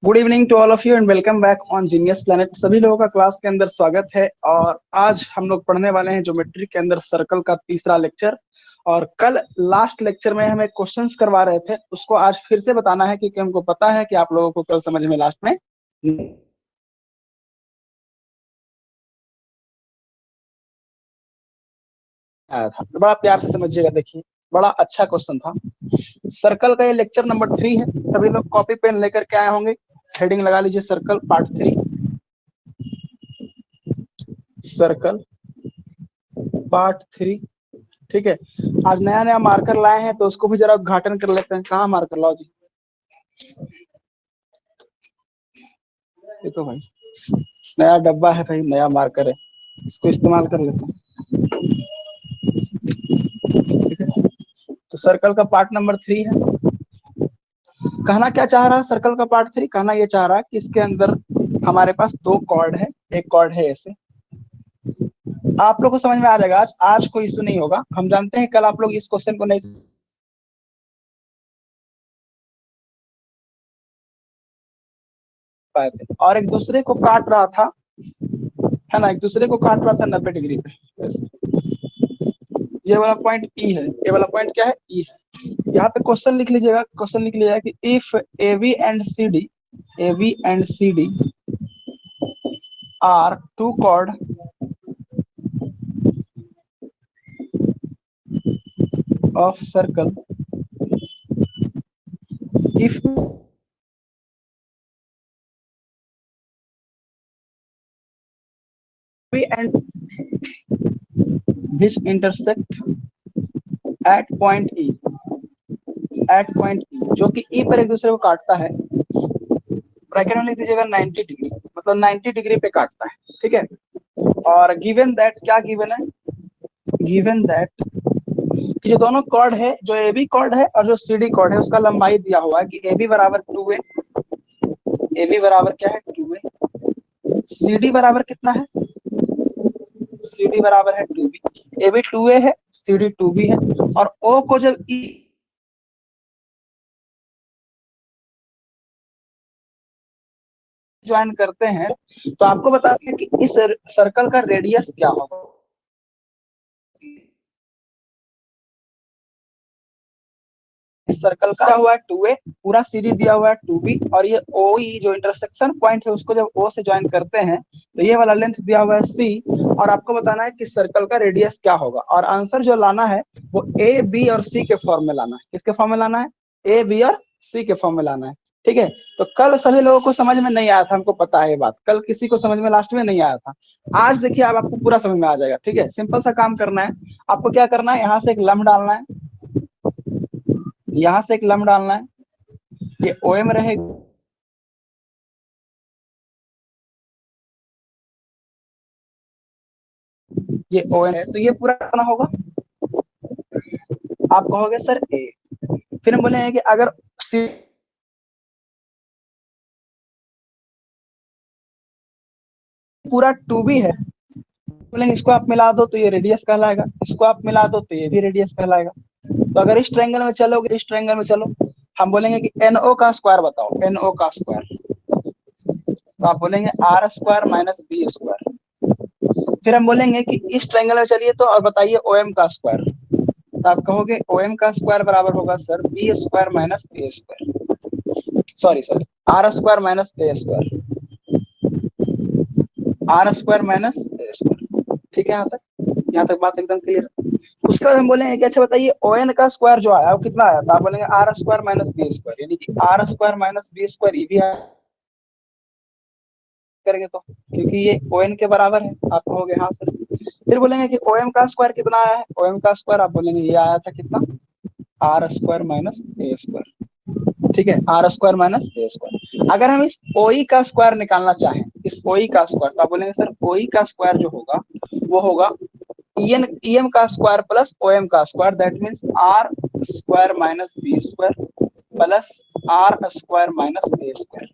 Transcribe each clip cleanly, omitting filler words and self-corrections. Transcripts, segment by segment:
Good evening to all of you and welcome back on Genius Planet. सभी लोगों का class के अंदर स्वागत है। और आज हम लोग पढ़ने वाले हैं ज्योमेट्री के अंदर सर्कल का तीसरा लेक्चर। और कल लास्ट लेक्चर में हमें क्वेश्चंस करवा रहे थे, उसको आज फिर से बताना है क्योंकि हमको पता है कि आप लोगों को कल समझ में लास्ट में नहीं आया था। बड़ा प्यार से समझिएगा, देखिए बड़ा अच्छा क्वेश्चन था। सर्कल का ये लेक्चर नंबर 3 है। सभी लोग कॉपी पेन लेकर के आए होंगे। हेडिंग लगा लीजिए, सर्कल पार्ट 3। सर्कल पार्ट 3, ठीक है। आज नया नया मार्कर लाए हैं तो उसको भी जरा उद्घाटन कर लेते हैं। कहाँ मार्कर लाओ जी, देखो भाई, नया डब्बा है भाई, नया मार्कर है, इसको इस्तेमाल कर लेते हैं, ठीक है। तो सर्कल का पार्ट नंबर 3 है। कहना क्या चाह रहा है सर्कल का पार्ट 3? कहना ये चाह रहा है कि इसके अंदर हमारे पास दो कॉर्ड है, एक कॉर्ड है ऐसे। आप लोग को समझ में आ जाएगा, आज आज कोई इशू नहीं होगा। हम जानते हैं कल आप लोग इस क्वेश्चन को नहीं पाए थे और एक दूसरे को काट रहा था, है ना, एक दूसरे को काट रहा था 90 डिग्री पे ऐसे। ये वाला पॉइंट ई है, ये वाला पॉइंट क्या है, ई है। यहाँ पे क्वेश्चन लिख लीजिएगा, क्वेश्चन लिख लीजिएगा कि if A B and C D are two chord of circle, if B and which intersect at point E, at point E जो कि ई पर एक दूसरे को काटता है, ब्रैकेट में लिख दीजिएगा 90 डिग्री, मतलब 90 डिग्री पे काटता है, ठीक है। और गिवन दैट, क्या गिवन है, गिवन दैट कि जो दोनों कॉर्ड है, जो ए बी कॉर्ड है और जो सी डी कॉर्ड है, उसका लंबाई दिया हुआ है कि ए बी बराबर 2a, ए बी बराबर क्या है 2a, सी डी बराबर कितना है, सी डी बराबर है 2b। ए बी 2a है, सी डी 2b है। और ओ को जब ई ज्वाइन करते हैं तो आपको बता दें कि इस सर्कल का रेडियस क्या होगा। इस सर्कल का हुआ है 2a, पूरा सीरीज दिया हुआ है 2b, और ये o e जो इंटरसेक्शन पॉइंट है उसको जब o से ज्वाइन करते हैं तो ये वाला लेंथ दिया हुआ है c। और आपको बताना है कि सर्कल का रेडियस क्या होगा। और आंसर जो लाना है वो a b और c के फॉर्म में लाना है। किसके फॉर्म में लाना है? a b और c के फॉर्म में लाना है, ठीक है। तो कल सभी लोगों को समझ में नहीं आया था, हमको पता है ये बात। कल किसी को समझ में लास्ट में नहीं आया था। आज देखिए अब आपको पूरा समझ में आ जाएगा, ठीक है। सिंपल सा काम करना है, आपको क्या करना है, यहाँ से एक लम्ब डालना है, यहाँ से एक लम्ब डालना है, ये ओ एम रहेगा, ये ओ एम है, तो ये पूरा करना होगा। आप कहोगे सर ए, फिर हम बोलेंगे कि अगर सी पूरा 2b है, बोलेंगे इसको आप मिला दो तो ये रेडियस कहलाएगा, इसको आप मिला दो तो ये भी रेडियस कहलाएगा। तो अगर इस ट्रायंगल में चलोगे, इस ट्रायंगल में चलो, हम बोलेंगे कि NO का स्क्वायर बताओ, NO का स्क्वायर, तो आप बोलेंगे R square minus B square. फिर हम बोलेंगे कि इस ट्रायंगल में चलिए तो और बताइए OM का स्क्वायर, तो आप कहोगे OM का स्क्वायर बराबर होगा sir B square minus A square, sorry sorry, R square minus A square, R square minus A square, ठीक है। यहाँ तक बात एकदम क्लियर। उसके बाद हम बोलेंगे कि अच्छा बताइए ओ एन का स्क्वायर जो आया वो कितना आया, तो आप बोलेंगे R square minus B square, यानी कि R square minus B square ये भी करेंगे तो, क्योंकि ये ओ एन के बराबर है। आप कहोगे हाँ सर। फिर बोलेंगे कि ओ एम का स्क्वायर कितना आया है, ओ एम का स्क्वायर आप बोलेंगे ये आया था कितना, R square minus A square, ठीक है, R square minus A square. अगर हम इस ओई का स्क्वायर निकालना चाहें, इस ओई का स्क्वायर, तो आप बोलेंगे सर ओई का स्क्वायर जो होगा वो होगा ईएम का स्क्वायर प्लस ओएम का square, that means R square minus B square plus R square minus A square.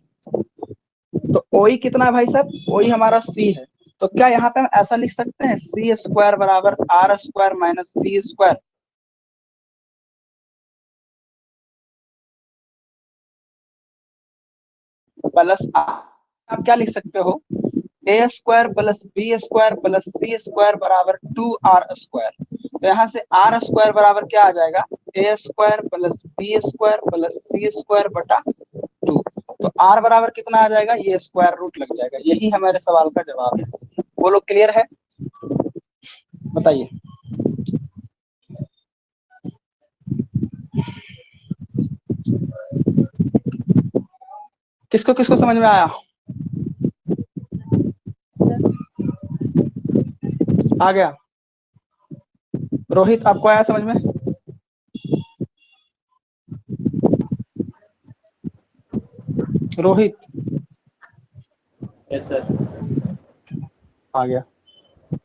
तो ओई कितना है भाई साहब, ओई हमारा सी है। तो क्या यहाँ पे हम ऐसा लिख सकते हैं सी स्क्वायर बराबर R square minus B square? Plus आप क्या लिख सकते हो, A square plus B square plus C square बराबर 2r²। तो यहाँ से आर स्क्वायर बराबर क्या आ जाएगा, A square plus B square plus C square बटा 2। तो आर बराबर कितना आ जाएगा, ये स्क्वायर रूट लग जाएगा। यही हमारे सवाल का जवाब है। वो लोग क्लियर है, बताइए। किसको किसको समझ में आया, आ गया। रोहित आपको आया समझ में? Rohit yes sir. आ गया।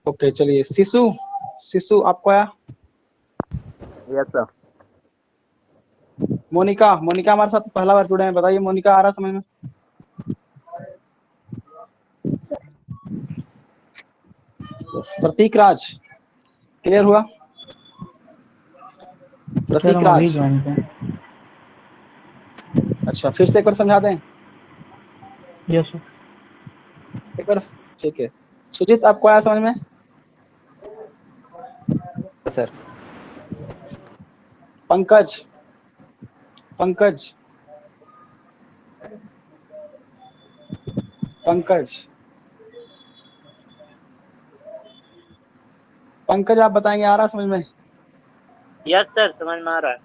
ओके चलिए, शिशु शिशु आपको आया? Yes sir. मोनिका मोनिका हमारे साथ पहला बार जुड़े हैं, बताइए मोनिका आ रहा समझ में? प्रतीक राज क्लियर हुआ? प्रतीक राज अच्छा, फिर से एक बार समझा दें? Yes sir. एक बार, ठीक है। सुजीत आपको आया समझ में? सर। पंकज पंकज पंकज पंकज आप बताएंगे, आ रहा समझ में? यस सर, समझ में आ रहा है।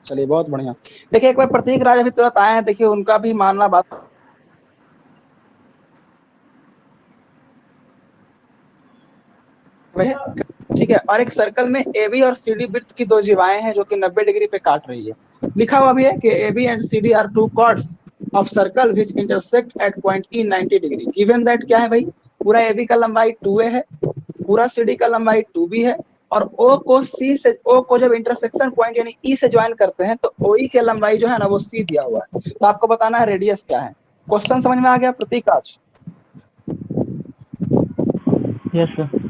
चलिए बहुत बढ़िया। देखिए एक बार प्रतीक राज अभी तुरंत आए हैं, देखिए उनका भी मानना बात ठीक है। और एक सर्कल में ए बी और सी डी वृत्त की दो जीवाएं हैं जो कि 90 डिग्री पे काट रही है। लिखा हुआ भी है कि A B and C D are two chords of circle which intersect at point E 90 degree. Given that क्या है भाई, पूरा ए बी का लंबाई 2a है, पूरा सी डी का लंबाई 2b है, और ओ को सी से, ओ को जब इंटरसेक्शन पॉइंट यानी ई से ज्वाइन करते हैं तो ओ ई की लंबाई जो है ना वो सी दिया हुआ है। तो आपको बताना है रेडियस क्या है। क्वेश्चन समझ में आ गया प्रतीक राज? Yes sir.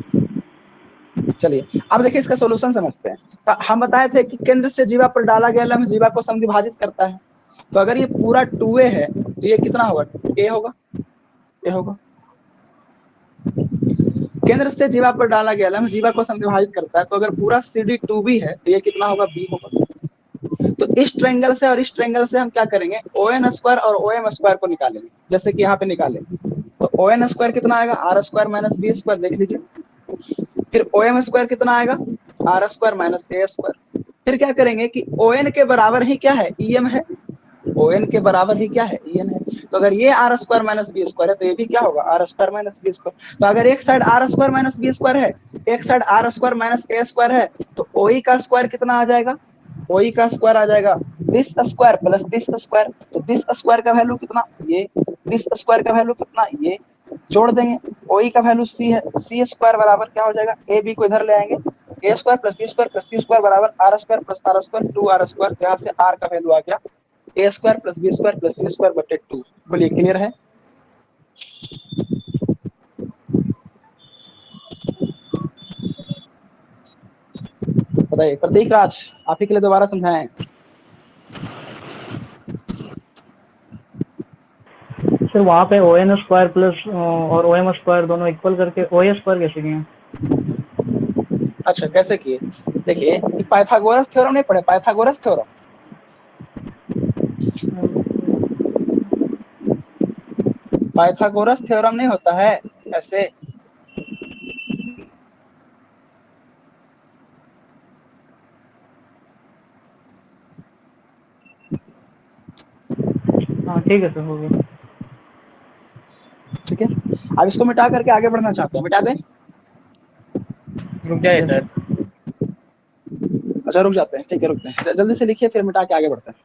चलिए अब देखिए इसका सॉल्यूशन समझते हैं। तो हम बताए थे कि केंद्र से जीवा पर डाला गया लम्ब जीवा को समद्विभाजित करता है। तो अगर ये पूरा 2a है तो ये कितना होगा, a होगा, a होगा। केंद्र से जीवा पर डाला गया लम्ब जीवा को समद्विभाजित करता है, तो अगर पूरा CD 2b है तो ये कितना होगा, b होगा। तो इस ट्रायंगल से और इस ट्रायंगल से हम क्या करेंगे, ON स्क्वायर और OM स्क्वायर को निकालेंगे, जैसे कि यहाँ पे निकाले। तो ON स्क्वायर कितना आएगा, R square minus B square, देख लीजिए। फिर OM स्क्वायर कितना आएगा, R square minus A square. फिर क्या करेंगे कि ON के बराबर ही क्या है, EM है। ON के बराबर ही क्या है, EN है। तो अगर ये R square minus B square है तो ये भी क्या होगा, R square minus B square. तो अगर एक side R square minus B square है, एक side R square minus A square है, तो OE का स्क्वायर कितना आ जाएगा, OE का स्क्वायर आ जाएगा this square plus this square. तो दिस स्क्वायर का वैल्यू कितना, ये, दिस स्क्वायर का वैल्यू कितना, ये, जोड़ देंगे। OE का वैल्यू सी है, सी स्क्वायर बराबर क्या हो जाएगा, ए बी को इधर ले आएंगे, A square plus B square plus C square बराबर R square plus R square 2r square. यहाँ से आर का वैल्यू आ गया A square plus B square plus C square बटे 2। बोलिए क्लियर है? बताइए प्रतीक राज, आप ही के लिए दोबारा समझाएं। सर वहाँ पे ON स्क्वायर प्लस और OM स्क्वायर दोनों इक्वल करके OA स्क्वायर कैसे किए? अच्छा कैसे किए, देखिए पाइथागोरस थ्योरम नहीं पढ़े, पाइथागोरस थ्योरम? पाइथागोरस थ्योरम नहीं होता है ऐसे, हाँ ठीक है सर, हो गया। ठीक है। अब इसको मिटा करके आगे बढ़ना चाहते हैं, मिटा दें? रुक जाइए सर। अच्छा रुक जाते हैं, ठीक है रुकते हैं, जल्दी से लिखिए फिर मिटा के आगे बढ़ते हैं।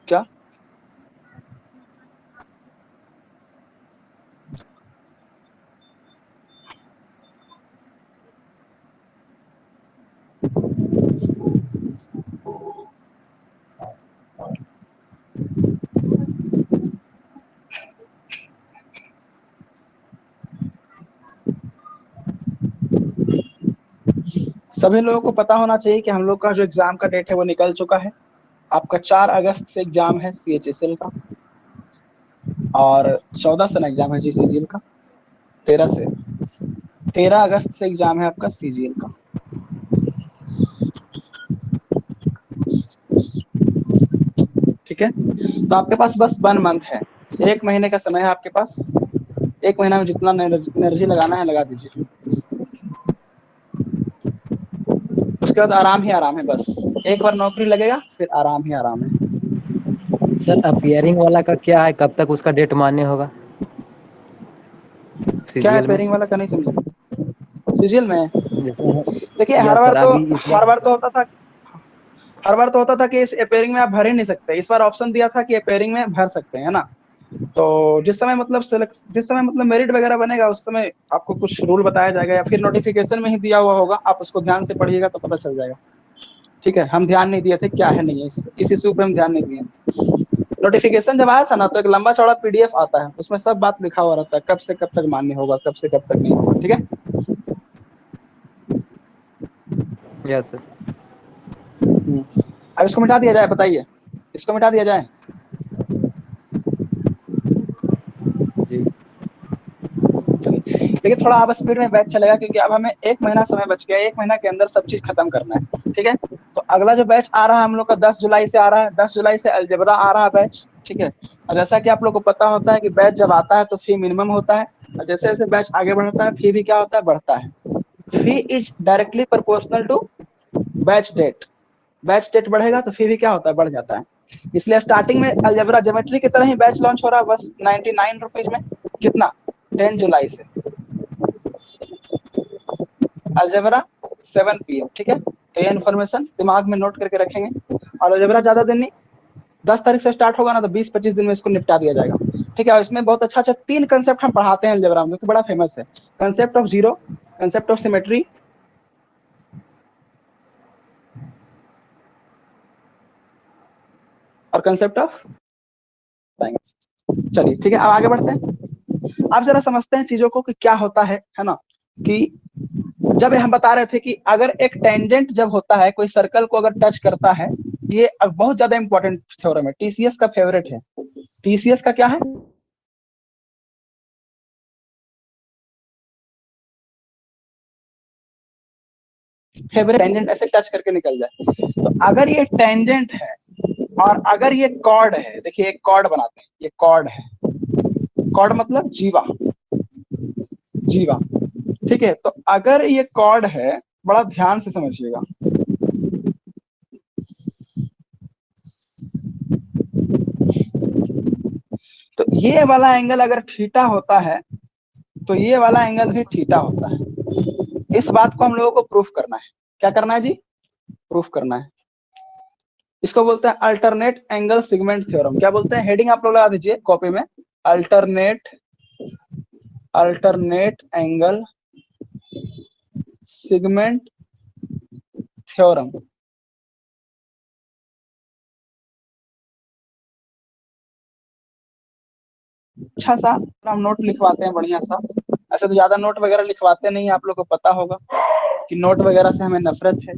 क्या सभी लोगों को पता होना चाहिए कि हम लोग का जो एग्जाम का डेट है वो निकल चुका है। आपका 4 अगस्त से एग्जाम है CHSL का, और 14 से ना एग्जाम है GCGL का। 13 अगस्त से एग्जाम है आपका CGL का। ठीक है, तो आपके पास बस 1 मंथ है, 1 महीने का समय है आपके पास। 1 महीना में जितना एनर्जी लगाना है लगा दीजिए, उसके बाद आराम ही आराम है। बस एक बार नौकरी लगेगा फिर आराम ही आराम है। सर अपियरिंग वाला का क्या है, कब तक उसका डेट मान्य होगा क्या है CGL में? पेयरिंग वाला का नहीं समझा। सीजीएल में जैसे देखिए, या सर अभी इस हर बार बार तो होता था, हर बार तो होता था कि इस पेयरिंग में आप भर ही नहीं सकते। इस बार ऑप्शन दिया था कि पेयरिंग में भर सकते हैं ना। तो जिस समय मतलब मेरिट वगैरह बनेगा उस समय आपको कुछ रूल बताया जाएगा, या फिर नोटिफिकेशन में ही दिया हुआ होगा, आप उसको ध्यान से पढ़िएगा तो पता चल जाएगा। ठीक है, हम ध्यान नहीं दिए थे क्या है नहीं है, इस इशू पे हम ध्यान नहीं दिए। नोटिफिकेशन जब आया था ना तो एक लंबा चौड़ा PDF आता है, उसमें सब बात लिखा हुआ रहता है, कब से कब तक मान्य होगा, कब से कब तक नहीं होगा। ठीक है, यस सर। अब इसको मिटा दिया जाए, बताइए इसको मिटा दिया जाए। जी देखिए थोड़ा आप स्पीड में बैच चलेगा, क्योंकि अब हमें 1 महीना समय बच गया, 1 महीना के अंदर सब चीज खत्म करना है। ठीक है, तो अगला जो बैच आ रहा है हम लोग का 10 जुलाई से आ रहा है, 10 जुलाई से अलजेब्रा आ रहा है बैच। ठीक है, और जैसा कि आप लोग को पता होता है कि बैच जब आता है तो फी मिनिमम होता है, और जैसे जैसे बैच आगे बढ़ता है फी भी क्या होता है, बढ़ता है। Fee is directly proportional to batch date. Batch date बढ़ेगा तो फी भी क्या होता है, बढ़ जाता है। इसलिए स्टार्टिंग में अलजेब्रा ज्योमेट्री की तरह ही बैच लॉन्च हो रहा है, बस 99 रुपीज में। कितना, 10 जुलाई से अलजेब्रा 7 PM। ठीक है, तो ये इन्फॉर्मेशन दिमाग में नोट करके रखेंगे। और अलजेब्रा ज्यादा दिन नहीं, 10 तारीख से स्टार्ट होगा ना तो 20-25 दिन में इसको निपटा दिया जाएगा। ठीक है, और इसमें बहुत अच्छा 3 कंसेप्ट हम पढ़ाते हैं अलजेब्रा में, जो कि बड़ा फेमस है। Concept of zero, concept of symmetry, और कंसेप्ट ऑफ। चलिए ठीक है, अब आगे बढ़ते हैं। आप जरा समझते हैं चीजों को कि क्या होता है ना। कि जब हम बता रहे थे कि अगर एक टेंजेंट जब होता है, कोई सर्कल को अगर टच करता है, ये बहुत ज्यादा इंपॉर्टेंट थ्योरम है, TCS का फेवरेट है। TCS का क्या है, फेवरेट। टेंजेंट ऐसे टच करके निकल जाए, तो अगर ये टेंजेंट है और अगर ये कॉर्ड है, देखिए एक कॉर्ड बनाते हैं, ये कॉर्ड है। कॉर्ड मतलब जीवा, जीवा। ठीक है, तो अगर ये कॉर्ड है, बड़ा ध्यान से समझिएगा, तो ये वाला एंगल अगर थीटा होता है तो ये वाला एंगल भी थीटा होता है। इस बात को हम लोगों को प्रूफ करना है। क्या करना है जी, प्रूफ करना है। इसको बोलते हैं अल्टरनेट एंगल सिगमेंट थ्योरम। क्या बोलते हैं, हेडिंग आप लोग लगा दीजिए कॉपी में, alternate alternate angle segment theorem. अच्छा सा हम नोट लिखवाते हैं बढ़िया सा। ऐसे तो ज्यादा नोट वगैरह लिखवाते नहीं, आप लोग को पता होगा कि नोट वगैरह से हमें नफरत है।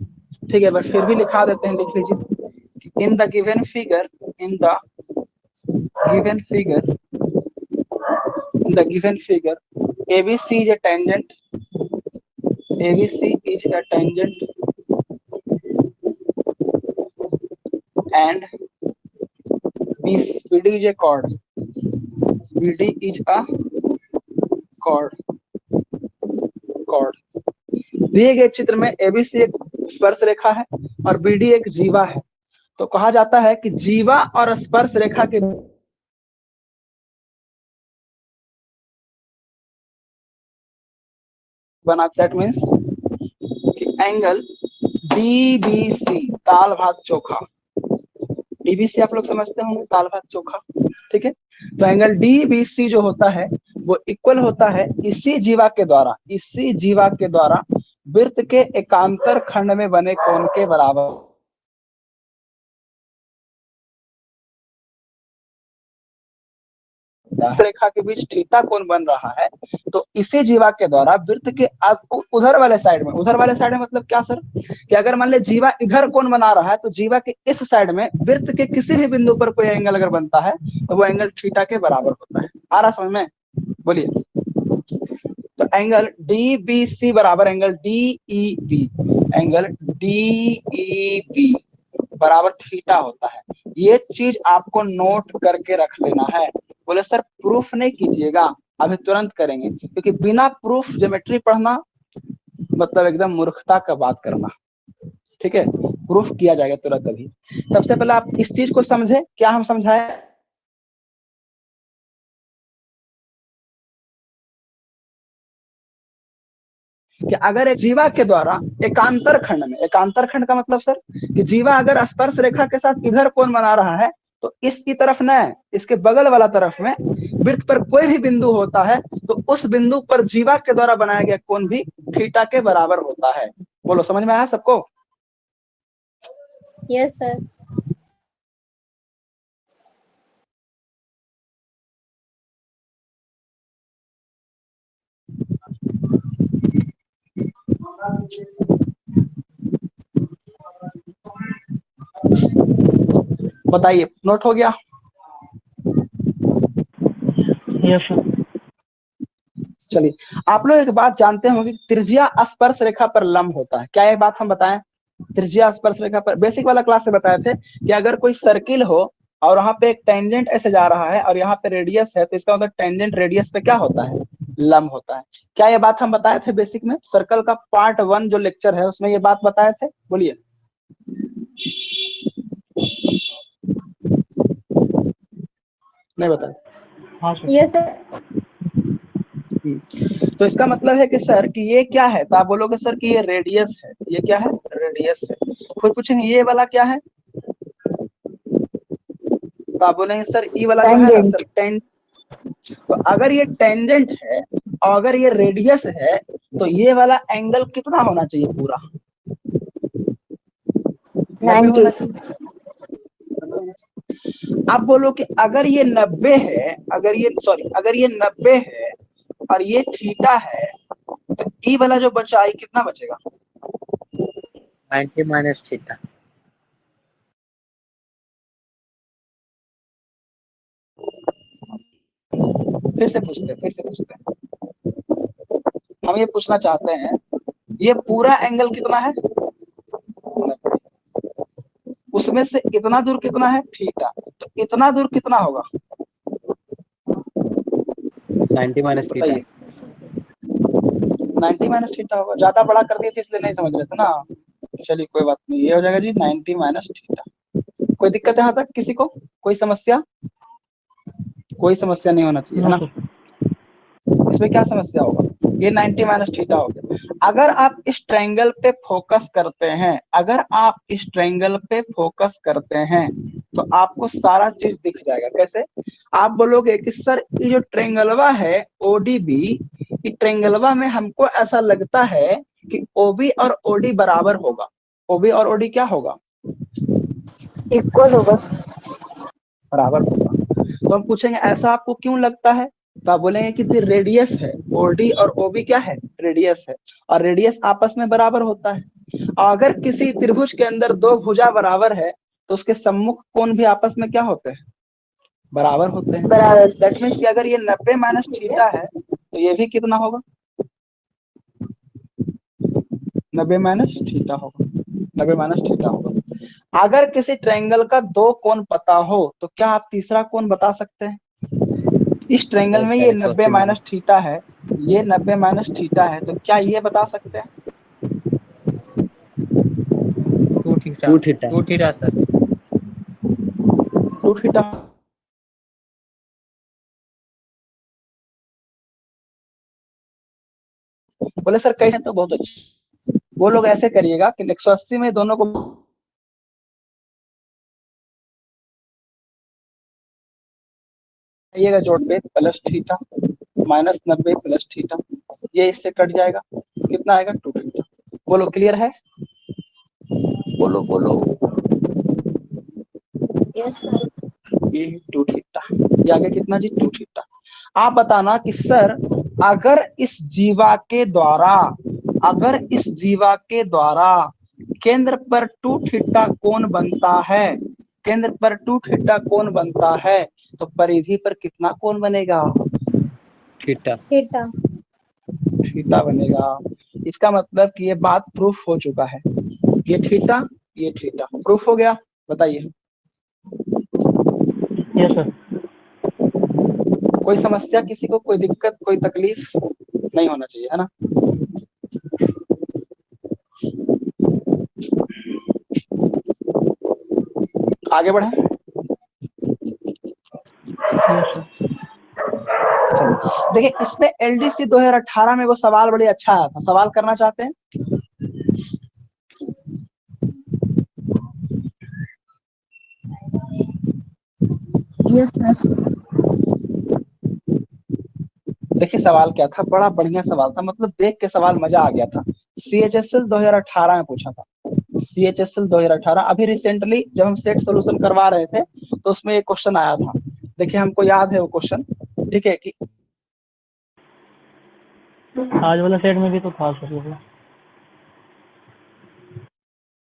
ठीक है, बट फिर भी लिखा देते हैं, लिख लीजिए। In the given figure, in the given figure, in the given figure, ABC is a tangent, ABC is a tangent, and BD is a chord, BD is a chord, chord। दिए गए चित्र में ABC एक स्पर्श रेखा है और BD एक जीवा है। तो कहा जाता है कि जीवा और स्पर्श रेखा के बना, दैट मीन्स कि एंगल DBC, ताल भात चोखा। DBC आप लोग समझते होंगे, ताल भात चोखा। ठीक है, तो एंगल DBC जो होता है वो इक्वल होता है इसी जीवा के द्वारा, इसी जीवा के द्वारा वृत्त के एकांतर खंड में बने कोण के बराबर। बनता है, रेखा के बीच थीटा कोण बन रहा है, तो इसी जीवा के द्वारा वृत्त के उधर वाले साइड में मतलब क्या सर, कि अगर मान ले जीवा इधर कोण बना रहा है तो जीवा के इस साइड में वृत्त के किसी भी बिंदु पर कोई एंगल अगर बनता है तो वो एंगल थीटा के बराबर होता है। आ रहा समझ में? बोलिए। तो एंगल DBC बराबर एंगल DEB, एंगल DEB बराबर थीटा होता है। ये चीज आपको नोट करके रख लेना है। बोले सर प्रूफ नहीं कीजिएगा, अभी तुरंत करेंगे, क्योंकि बिना प्रूफ ज्योमेट्री पढ़ना मतलब एकदम मूर्खता का बात करना। ठीक है, प्रूफ किया जाएगा तुरंत अभी। सबसे पहले आप इस चीज को समझे, क्या हम समझाए कि अगर एक जीवा के द्वारा एकांतर खंड में, एकांतर खंड का मतलब सर कि जीवा अगर स्पर्श रेखा के साथ इधर कोण बना रहा है तो इसकी तरफ न, इसके बगल वाला तरफ में वृत्त पर कोई भी बिंदु होता है तो उस बिंदु पर जीवा के द्वारा बनाया गया कोण भी थीटा के बराबर होता है। बोलो समझ में आया सबको? Yes sir. बताइए, नोट हो गया? Yes sir. चलिए, आप लोग एक बात जानते होंगे, त्रिज्या स्पर्श रेखा पर लंब होता है। क्या ये बात हम बताएं? त्रिज्या स्पर्श रेखा पर बेसिक वाला क्लास से बताए थे कि अगर कोई सर्किल हो और वहां पे एक टेंजेंट ऐसे जा रहा है और यहाँ पे रेडियस है, तो इसका मतलब टेंजेंट रेडियस पे क्या होता है? लंब होता है। क्या ये बात हम बताए थे बेसिक में? सर्कल का पार्ट 1 जो लेक्चर है उसमें ये बात बताए थे? बोलिए। नहीं बताए? हाँ सर। Yes sir. तो इसका मतलब है कि सर कि ये क्या है, तो आप बोलोगे सर कि ये रेडियस है। ये क्या है? रेडियस है। फिर पूछेंगे ये वाला क्या है, तो आप बोलेंगे सर ई वाला जो है ना सर टेंजेंट। तो अगर ये टेंजेंट है और अगर ये रेडियस है तो ये वाला एंगल कितना होना चाहिए? पूरा 90। आप बोलो कि अगर ये 90 है, अगर ये 90 है और ये थीटा है, तो ई वाला जो बचा ये कितना बचेगा? 90 माइनस थीटा। फिर से पूछते हैं, हम ये पूछना चाहते हैं, ये पूरा एंगल कितना है? 90। उसमें से इतना दूर कितना है? थीटा। तो इतना दूर कितना होगा? 90 माइनस थीटा। बताइए। 90 माइनस थीटा होगा। ज्यादा बड़ा कर दिए थे इसलिए नहीं समझ रहे थे ना। चलिए कोई बात नहीं, ये हो जाएगा जी 90 माइनस थीटा। कोई दिक्कत है यहाँ तक किसी को? कोई समस्या? कोई समस्या नहीं होना चाहिए, है ना? इसमें क्या समस्या होगा? ये 90 माइनस थीटा हो गया। अगर आप इस ट्रायंगल पे फोकस करते हैं, अगर आप इस ट्रायंगल पे फोकस करते हैं तो आपको सारा चीज दिख जाएगा। कैसे? आप बोलोगे कि सर ये जो ट्रायंगलवा है ODB, इस ट्रायंगलवा में हमको ऐसा लगता है कि OB और OD बराबर होगा। OB और OD क्या होगा? इक्वल होगा। बराबर होगा। तो हम पूछेंगे ऐसा आपको क्यों लगता है? तो आप बोलेंगे कि रेडियस है, OD और OB क्या है? रेडियस है, और रेडियस आपस में बराबर होता है। और अगर किसी त्रिभुज के अंदर दो भुजा बराबर है तो उसके सम्मुख कोण भी आपस में क्या होते हैं? बराबर होते हैं। बराबर। दैट मीन्स कि अगर ये 90 माइनस थीटा है तो ये भी कितना होगा? 90 माइनस थीटा होगा। 90 माइनस थीटा होगा। अगर किसी ट्रायंगल का दो कोण पता हो तो क्या आप तीसरा कोण बता सकते हैं? इस ट्रायंगल में ये 90 माइनस थीटा है, ये 90 माइनस थीटा है, तो क्या ये बता सकते हैं? 2 थीटा सर। 2 थीटा। बोले सर कैसे? तो बहुत अच्छे। वो लोग ऐसे करिएगा कि 180 में दोनों को आइएगा जोड़ पे, plus theta minus 90 plus theta, ये इससे कट जाएगा, कितना आएगा? 2 थीटा। बोलो क्लियर है? बोलो बोलो। Yes sir. ये 2 थीटा, ये आगे कितना जी? 2 थीटा। आप बताना कि सर अगर इस जीवा के द्वारा केंद्र पर 2 थीटा कोण बनता है, केंद्र पर 2 थीटा कोण बनता है, तो परिधि पर कितना कोण बनेगा? थीटा। थीटा। थीटा बनेगा। इसका मतलब कि ये बात प्रूफ हो चुका है। ये थीटा प्रूफ हो गया। बताइए यस सर। कोई समस्या, किसी को कोई दिक्कत, कोई तकलीफ नहीं होना चाहिए, है ना? आगे बढ़े। Yes sir. देखिए इसमें एलडीसी 2018 में वो सवाल बड़े अच्छा आया था, सवाल करना चाहते हैं? Yes sir. देखिए सवाल क्या था, बड़ा बढ़िया सवाल था, मतलब देख के सवाल मजा आ गया था। CHSL 2018 में पूछा था, CHSL 2018। अभी रिसेंटली जब हम सेट सोल्यूशन करवा रहे थे तो उसमें एक क्वेश्चन आया था। देखिए हमको याद है वो क्वेश्चन, ठीक है, कि आज वाला सेट में भी तो था सर ये।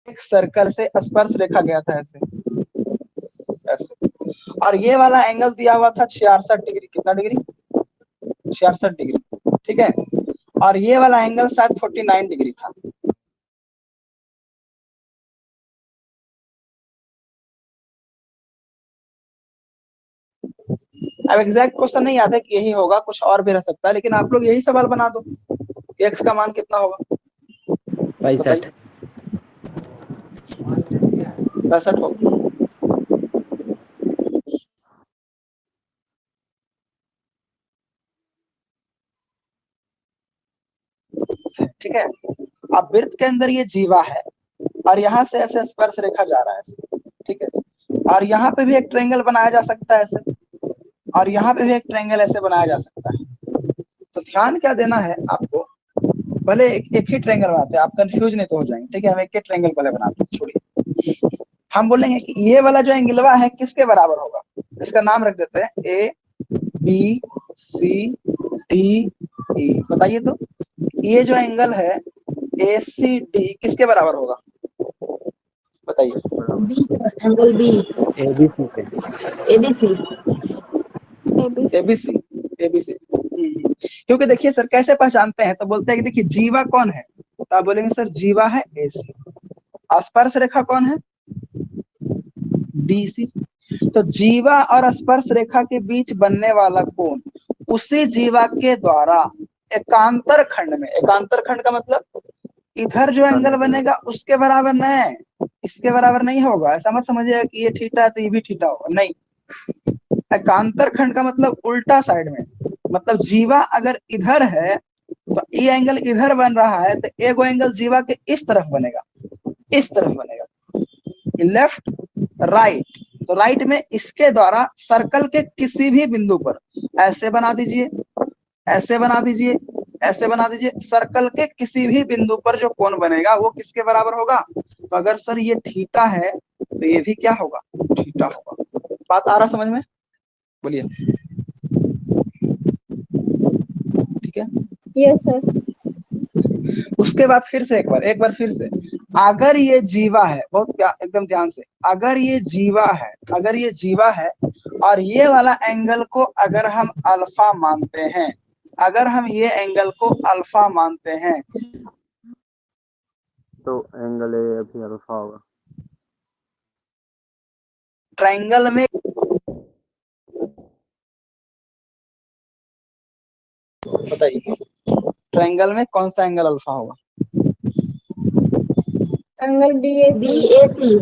एक सर्कल से स्पर्श रेखा गया था ऐसे ऐसे, और ये वाला एंगल दिया हुआ था 66 डिग्री। कितना डिग्री? 66 डिग्री, ठीक है। और ये वाला एंगल शायद 49 डिग्री था। अब एग्जैक्ट क्वेश्चन नहीं याद है कि यही होगा, कुछ और भी रह सकता है, लेकिन आप लोग यही सवाल बना दो। एक्स का मान कितना होगा? 65। 65 होगा। ठीक है। अब वृत्त के अंदर ये जीवा है और यहाँ से ऐसे स्पर्श रेखा जा रहा है ऐसे, ठीक है। और यहाँ पे भी एक ट्रायंगल बनाया जा सकता है ऐसे, और यहाँ पे भी एक ट्रायंगल ऐसे बनाया जा सकता है। तो ध्यान क्या देना है आपको, भले एक ही ट्रायंगल बनाते हैं, आप कंफ्यूज नहीं तो हो जाएंगे, ठीक है। हम एक ही ट्रायंगल पहले बनाते हैं, छोड़िए। हम बोलेंगे कि ये वाला जो एंगलवा है किसके बराबर होगा? इसका नाम रख देते हैं ABCDE। बताइए तो, ये जो एंगल है ACD किसके बराबर होगा? बताइए। B angle B. ABC पे। एबीसी। ABC ABC। क्योंकि देखिए सर कैसे पहचानते हैं, तो बोलते हैं कि देखिए जीवा कौन है, तो आप बोलेंगे सर जीवा है AC। स्पर्श रेखा कौन है? BC। तो जीवा और स्पर्श रेखा के बीच बनने वाला कोण उसी जीवा के द्वारा एकांतर खंड में, एकांतर खंड का मतलब इधर जो एंगल बनेगा उसके बराबर नहीं, इसके बराबर नहीं होगा। ऐसा मत समझिएगा कि ये थीटा है तो ये भी थीटा होगा, नहीं। एकांतर खंड का मतलब उल्टा साइड में, मतलब जीवा अगर इधर है तो ये एंगल इधर बन रहा है, तो एगो एंगल जीवा के इस तरफ बनेगा, इस तरफ बनेगा, लेफ्ट राइट। तो राइट में इसके द्वारा सर्कल के किसी भी बिंदु पर ऐसे बना दीजिए, ऐसे बना दीजिए, ऐसे बना दीजिए, सर्कल के किसी भी बिंदु पर जो कोण बनेगा वो किसके बराबर होगा? तो अगर सर ये थीटा है तो ये भी क्या होगा? थीटा होगा। बात आ रहा समझ में? बोलिए। ठीक है। Yes sir. उसके बाद फिर से एक बार फिर से, अगर ये जीवा है, बहुत एकदम ध्यान से, अगर ये जीवा है, अगर ये जीवा है और ये वाला एंगल को अगर हम अल्फा मानते हैं, अगर हम ये एंगल को अल्फा मानते हैं, तो एंगल ए अभी अल्फा होगा। ट्रायंगल में बताइए, ट्रायंगल में कौन सा एंगल अल्फा होगा? Angle BAC.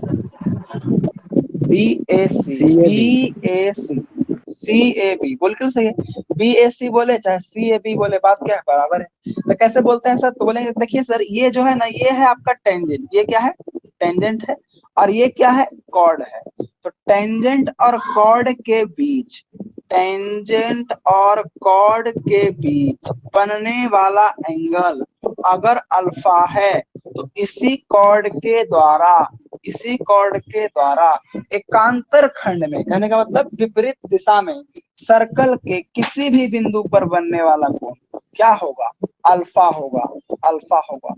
CAB बिल्कुल सही है। BAC बोले चाहे CAB बोले, बात क्या है? बराबर है। तो कैसे बोलते हैं सर? तो बोलेंगे देखिए सर ये जो है ना, ये है आपका टेंजेंट। ये क्या है? टेंजेंट है। और ये क्या है? कॉर्ड है। तो टेंजेंट और कॉर्ड के बीच, टेंजेंट और कॉर्ड के बीच बनने वाला एंगल अगर अल्फा है तो इसी कॉर्ड के द्वारा, इसी कॉर्ड के द्वारा एकांतर खंड में, कहने का मतलब विपरीत दिशा में, सर्कल के किसी भी बिंदु पर बनने वाला कोण क्या होगा? अल्फा होगा, अल्फा होगा।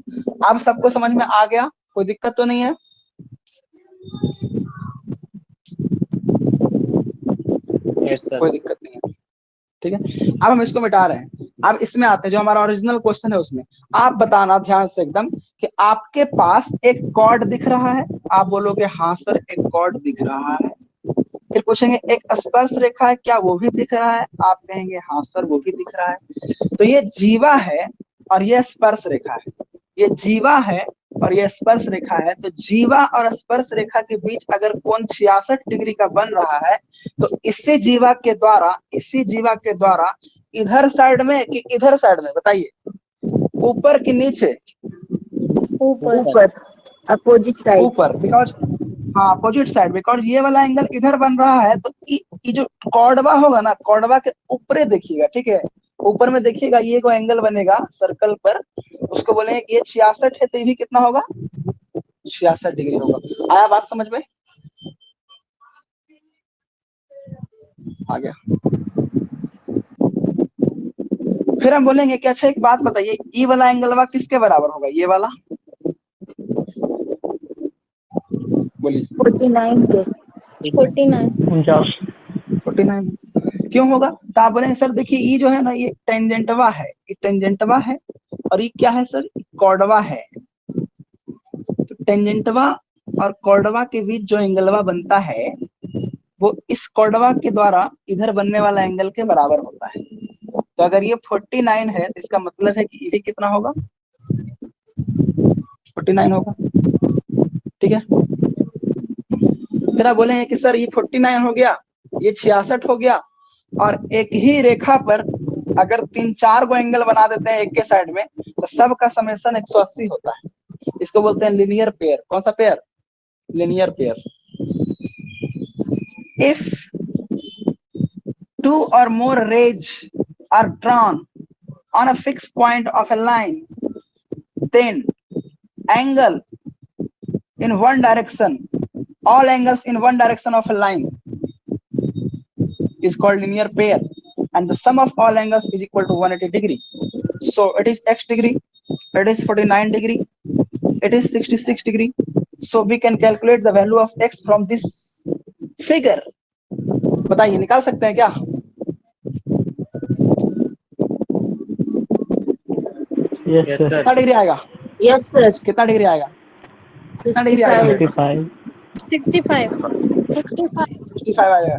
अब सबको समझ में आ गया? कोई दिक्कत तो नहीं है? Yes sir. कोई दिक्कत नहीं है, ठीक है। अब हम इसको मिटा रहे हैं। अब इसमें आते हैं जो हमारा ओरिजिनल क्वेश्चन है उसमें। आप बताना ध्यान से एकदम कि आपके पास एक कॉर्ड दिख रहा है। आप बोलोगे हाँ सर एक कॉर्ड दिख रहा है। फिर पूछेंगे एक स्पर्श रेखा है, क्या वो भी दिख रहा है? आप कहेंगे हाँ सर वो भी दिख रहा है। तो ये जीवा है और ये स्पर्श रेखा है। ये जीवा है और ये स्पर्श रेखा है। तो जीवा और स्पर्श रेखा के बीच अगर कोण 66 डिग्री का बन रहा है तो इसी जीवा के द्वारा इधर साइड में कि इधर साइड में, बताइए, ऊपर कि नीचे? ऊपर, अपोजिट साइड। ऊपर, बिकॉज हाँ अपोजिट साइड, बिकॉज ये वाला एंगल इधर बन रहा है। तो ये जो कॉर्डवा होगा ना, कॉर्डवा के ऊपर देखिएगा, ठीक है, ऊपर में देखिएगा ये को एंगल बनेगा सर्कल पर, उसको बोलेंगे ये 66 है तो ये भी कितना होगा? 66 डिग्री होगा। आया बात समझ में? आ गया। फिर हम बोलेंगे कि अच्छा एक बात बताइए, ये वाला एंगलवा किसके बराबर होगा? ये वाला बोलिए। 49 के। 49। 49 क्यों होगा? तो आप बोलेंगे सर देखिए ये जो है ना ये टेंजेंटवा है, ये टेंजेंटवा है और ये क्या है सर? कॉर्डवा है। तो टेंजेंटवा और कॉर्डवा के बीच जो एंगलवा बनता है वो इस कॉर्डवा के द्वारा इधर बनने वाला एंगल के बराबर होता है। तो अगर ये 49 है तो इसका मतलब है कि ये कितना होगा? 49 होगा, ठीक है। फिर आप बोलेंगे कि सर ये 49 हो गया, ये 66 हो गया, और एक ही रेखा पर अगर 3-4 को एंगल बना देते हैं एक के साइड में तो सब का समेशन 180 होता है। इसको बोलते हैं लीनियर पेयर। कौन सा pair? Linear pair. If 2 or more rays are drawn on a fixed point of a line, then angle in one direction, all angles in one direction of a line is called linear pair, and the sum of all angles is equal to 180 degree. So it is x degree, it is 49 degree, it is 66 degree. So we can calculate the value of x from this figure. बताइए निकाल सकते हैं क्या? Yes sir. कितना degree आएगा? Yes sir. कितना degree आएगा? कितना डिग्री आएगा? 65। 65 आएगा।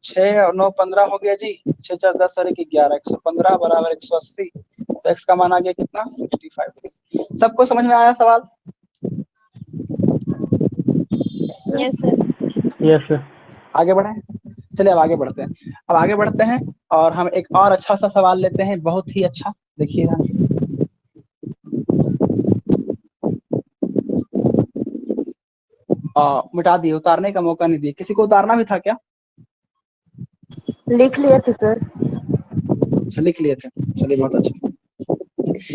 6 और 9 15 हो गया जी। 6 4 10 और 1 11, 115 बराबर 180। तो x का मान आ गया कितना? 65। सबको समझ में आया सवाल? Yes sir. आगे बढ़े। चलिए अब आगे बढ़ते हैं। और हम एक और अच्छा सा सवाल लेते हैं, बहुत ही अच्छा। देखिएगा, मिटा दिए, उतारने का मौका नहीं दिए। किसी को उतारना भी था क्या? लिख लिए थे सर। अच्छा लिख लिए थे, चलिए बहुत अच्छा।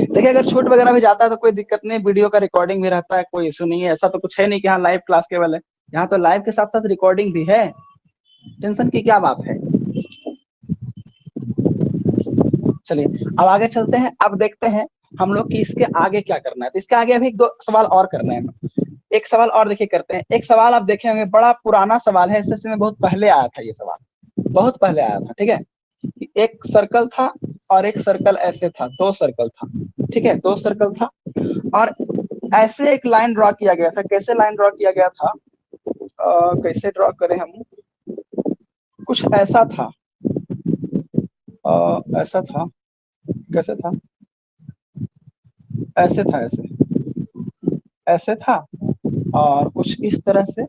देखिए अगर छूट वगैरह भी जाता है तो कोई दिक्कत नहीं, वीडियो का रिकॉर्डिंग भी रहता है, कोई इशू नहीं है। ऐसा तो कुछ है नहीं कि हाँ लाइव क्लास केवल है, यहाँ तो लाइव के साथ साथ रिकॉर्डिंग भी है। टेंशन की क्या बात है। चलिए अब आगे चलते हैं। अब देखते हैं हम लोग कि इसके आगे क्या करना है। तो इसके आगे अभी 1-2 सवाल और करने हैं। एक सवाल और देखिए करते हैं। एक सवाल आप देखे होंगे, बड़ा पुराना सवाल है, एसएससी में बहुत पहले आया था। ये सवाल बहुत पहले आया था, ठीक है। एक सर्कल था और एक सर्कल ऐसे था, 2 सर्कल था, ठीक है, 2 सर्कल था और ऐसे एक लाइन ड्रॉ किया गया था। कैसे लाइन ड्रॉ किया गया था? कैसे ड्रॉ करें हम? कुछ ऐसा था, ऐसा था, कैसे था? ऐसे था, ऐसे था और कुछ इस तरह से